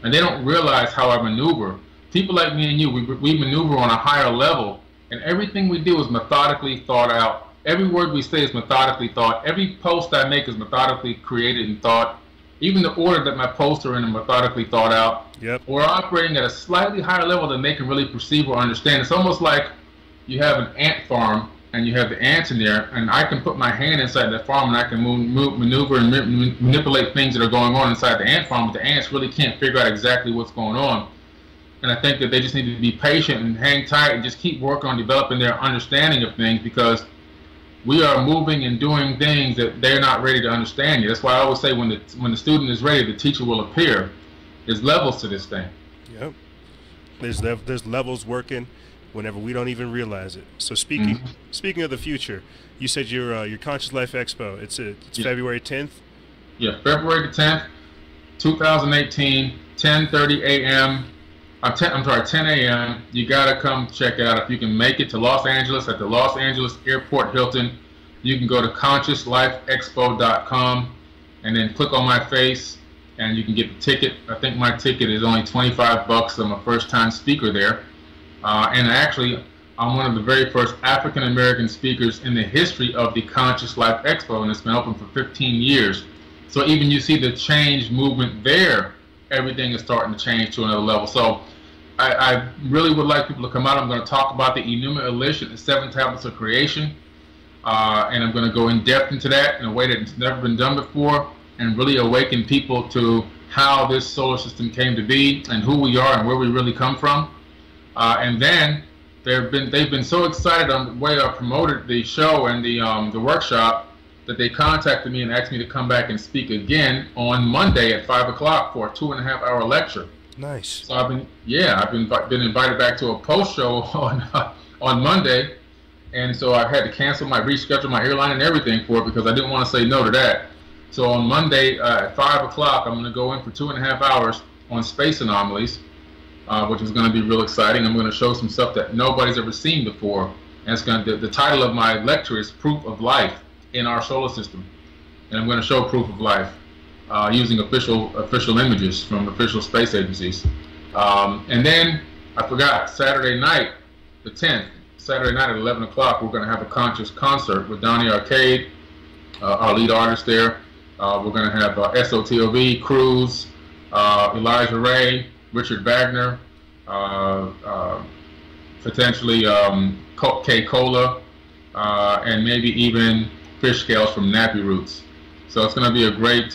Speaker 2: and they don't realize how I maneuver. People like me and you, we maneuver on a higher level. And everything we do is methodically thought out. Every word we say is methodically thought. Every post I make is methodically created and thought. Even the order that my posts are in are methodically thought out. We're operating at a slightly higher level than they can really perceive or understand. It's almost like you have an ant farm and you have the ants in there, and I can put my hand inside that farm and I can maneuver and manipulate things that are going on inside the ant farm, but the ants really can't figure out exactly what's going on. And I think that they just need to be patient and hang tight and just keep working on developing their understanding of things, because we are moving and doing things that they're not ready to understand yet. That's why I always say when the student is ready, the teacher will appear. There's levels to this thing.
Speaker 1: Yep. There's levels working whenever we don't even realize it. So speaking of the future, you said your Conscious Life Expo. It's February 10th.
Speaker 2: Yeah, February the 10th, 2018, 10:30 a.m. 10 a.m. You gotta come check it out. If you can make it to Los Angeles at the Los Angeles Airport Hilton, you can go to consciouslifeexpo.com and then click on my face, and you can get the ticket. I think my ticket is only $25. I'm a first-time speaker there, and actually, I'm one of the very first African American speakers in the history of the Conscious Life Expo, and it's been open for 15 years. So even you see the change movement there. Everything is starting to change to another level. So I really would like people to come out. I'm going to talk about the Enuma Elish, the 7 tablets of creation, and I'm going to go in depth into that in a way that's never been done before, and really awaken people to how this solar system came to be and who we are and where we really come from. And then they've been so excited on the way I promoted the show and the workshop that they contacted me and asked me to come back and speak again on Monday at 5 o'clock for a 2.5-hour lecture.
Speaker 1: Nice.
Speaker 2: So I've been invited back to a post show on Monday, and so I had to reschedule my airline and everything for it because I didn't want to say no to that. So on Monday at 5 o'clock, I'm going to go in for 2.5 hours on space anomalies, which is going to be real exciting. I'm going to show some stuff that nobody's ever seen before, and the title of my lecture is Proof of Life in Our Solar System, and I'm going to show proof of life using official images from official space agencies. And then I forgot, Saturday night, the 10th, Saturday night at 11 o'clock, we're going to have a conscious concert with Donnie Arcade, our lead artist there. We're going to have SOTOV, Cruz, Elijah Ray, Richard Wagner, potentially K. Cola, and maybe even fish scales from Nappy Roots. So it's going to be a great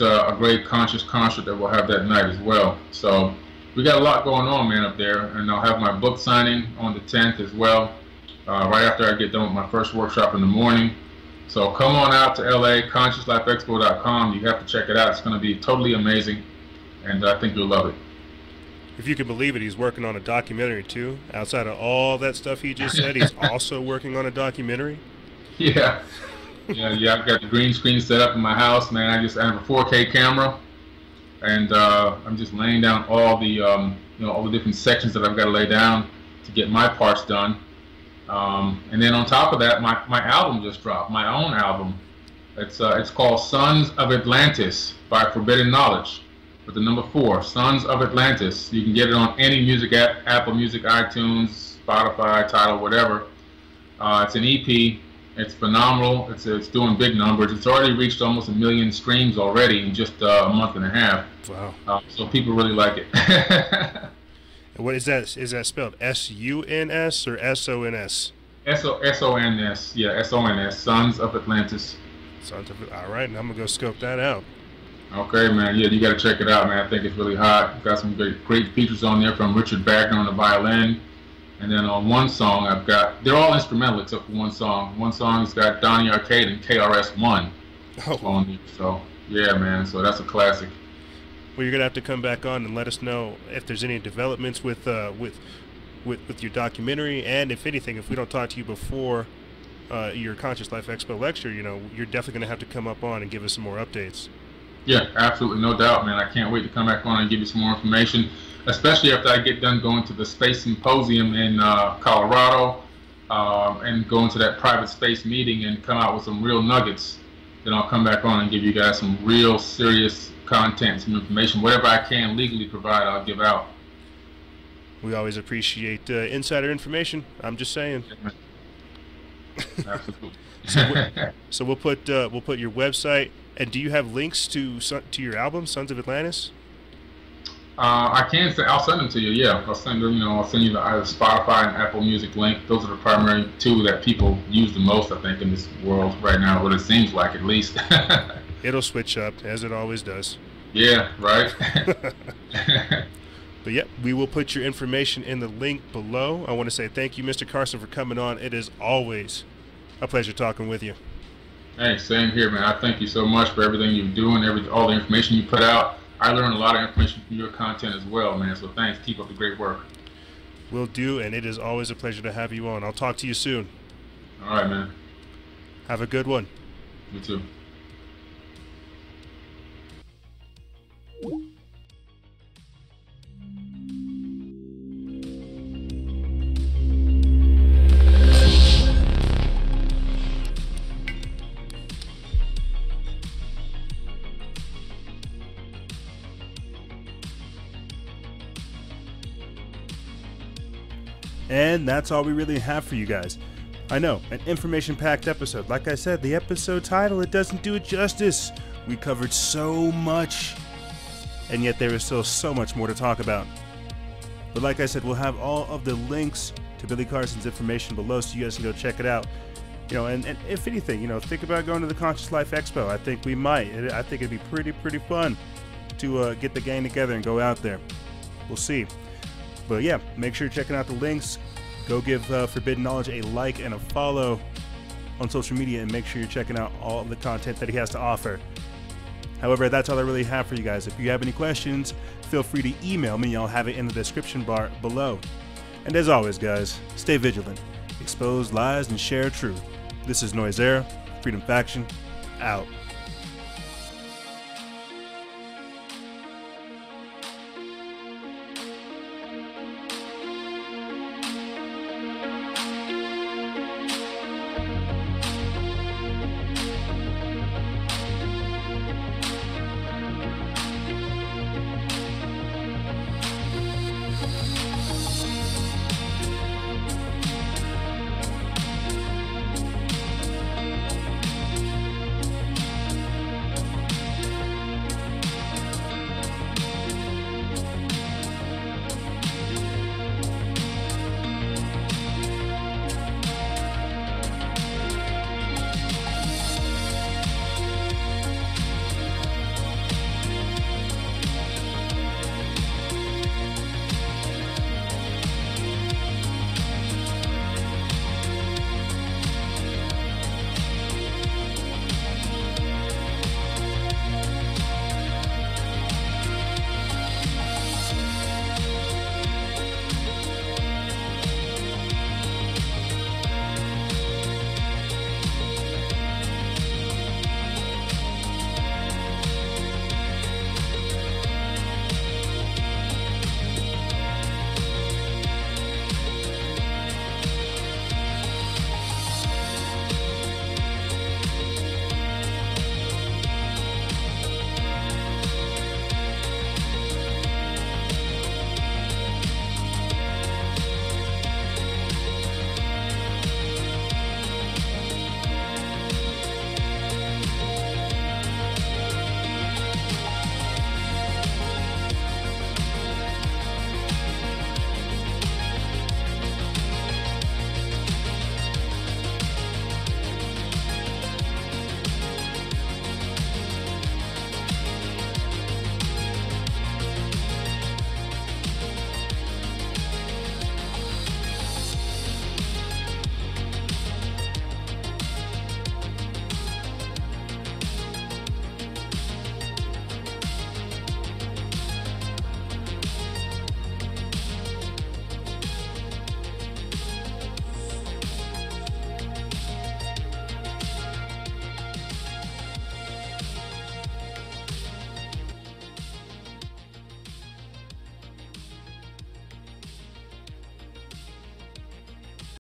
Speaker 2: conscious concert that we'll have that night as well. So we got a lot going on, man, up there, and I'll have my book signing on the 10th as well, right after I get done with my first workshop in the morning. So come on out to LA, consciouslifeexpo.com. You have to check it out. It's going to be totally amazing, and I think you'll love it.
Speaker 1: If you can believe it, he's working on a documentary too. Outside of all that stuff he just said, he's also working on a documentary.
Speaker 2: Yeah. Yeah. I've got the green screen set up in my house, man. I have a 4K camera, and I'm just laying down all the all the different sections that I've got to lay down to get my parts done. And then on top of that, my album just dropped, my own album. It's called Sons of Atlantis by Forbidden Knowledge, with the number 4, Sons of Atlantis. You can get it on any music app, Apple Music, iTunes, Spotify, Tidal, whatever. It's an EP. It's phenomenal. It's doing big numbers. It's already reached almost 1 million streams already in just a month and a half.
Speaker 1: Wow.
Speaker 2: So people really like it.
Speaker 1: What is that? Is that spelled S-U-N-S or S-O-N-S?
Speaker 2: S-O-N-S. Yeah, S-O-N-S. Sons of Atlantis.
Speaker 1: Sons of, all right, and I'm going to go scope that out.
Speaker 2: Okay, man. Yeah, you got to check it out, man. I think it's really hot. Got some great features on there from Richard Wagner on the violin. And then on one song, they're all instrumental except for one song. One song's got Donnie Arcade and KRS-One on there. So, yeah, man. So that's a classic.
Speaker 1: Well, you're going to have to come back on and let us know if there's any developments with your documentary. And if anything, if we don't talk to you before your Conscious Life Expo lecture, you're definitely going to have to come up on and give us some more updates.
Speaker 2: Yeah, absolutely. No doubt, man. I can't wait to come back on and give you some more information, especially after I get done going to the Space Symposium in Colorado and going to that private space meeting and come out with some real nuggets. Then I'll come back on and give you guys some real serious content, some information. Whatever I can legally provide, I'll give out.
Speaker 1: We always appreciate insider information. I'm just saying.
Speaker 2: Absolutely.
Speaker 1: So we'll put your website. And do you have links to your album, Sons of Atlantis?
Speaker 2: I can say I'll send them to you. Yeah, I'll send them. I'll send you either Spotify and Apple Music link. Those are the primary 2 that people use the most, I think, in this world right now. What it seems like, at least.
Speaker 1: It'll switch up as it always does.
Speaker 2: Yeah. Right.
Speaker 1: But yeah, we will put your information in the link below. I want to say thank you, Mr. Carson, for coming on. It is always a pleasure talking with you.
Speaker 2: Hey, same here, man. I thank you so much for everything you're doing, all the information you put out. I learned a lot of information from your content as well, man. So thanks. Keep up the great work.
Speaker 1: Will do, and it is always a pleasure to have you on. I'll talk to you soon.
Speaker 2: All right, man.
Speaker 1: Have a good one.
Speaker 2: You too.
Speaker 1: And that's all we really have for you guys. I know, an information-packed episode. Like I said, the episode title, it doesn't do it justice. We covered so much, and yet there is still so much more to talk about. But like I said, we'll have all of the links to Billy Carson's information below so you guys can go check it out. And if anything, think about going to the Conscious Life Expo. I think we might. I think it'd be pretty fun to get the gang together and go out there. We'll see. But yeah, make sure you're checking out the links. Go give Forbidden Knowledge a like and a follow on social media, and make sure you're checking out all of the content that he has to offer. However, that's all I really have for you guys. If you have any questions, feel free to email me. I'll have it in the description bar below. And as always, guys, stay vigilant, expose lies, and share truth. This is Noise Era, Freedom Faction, out.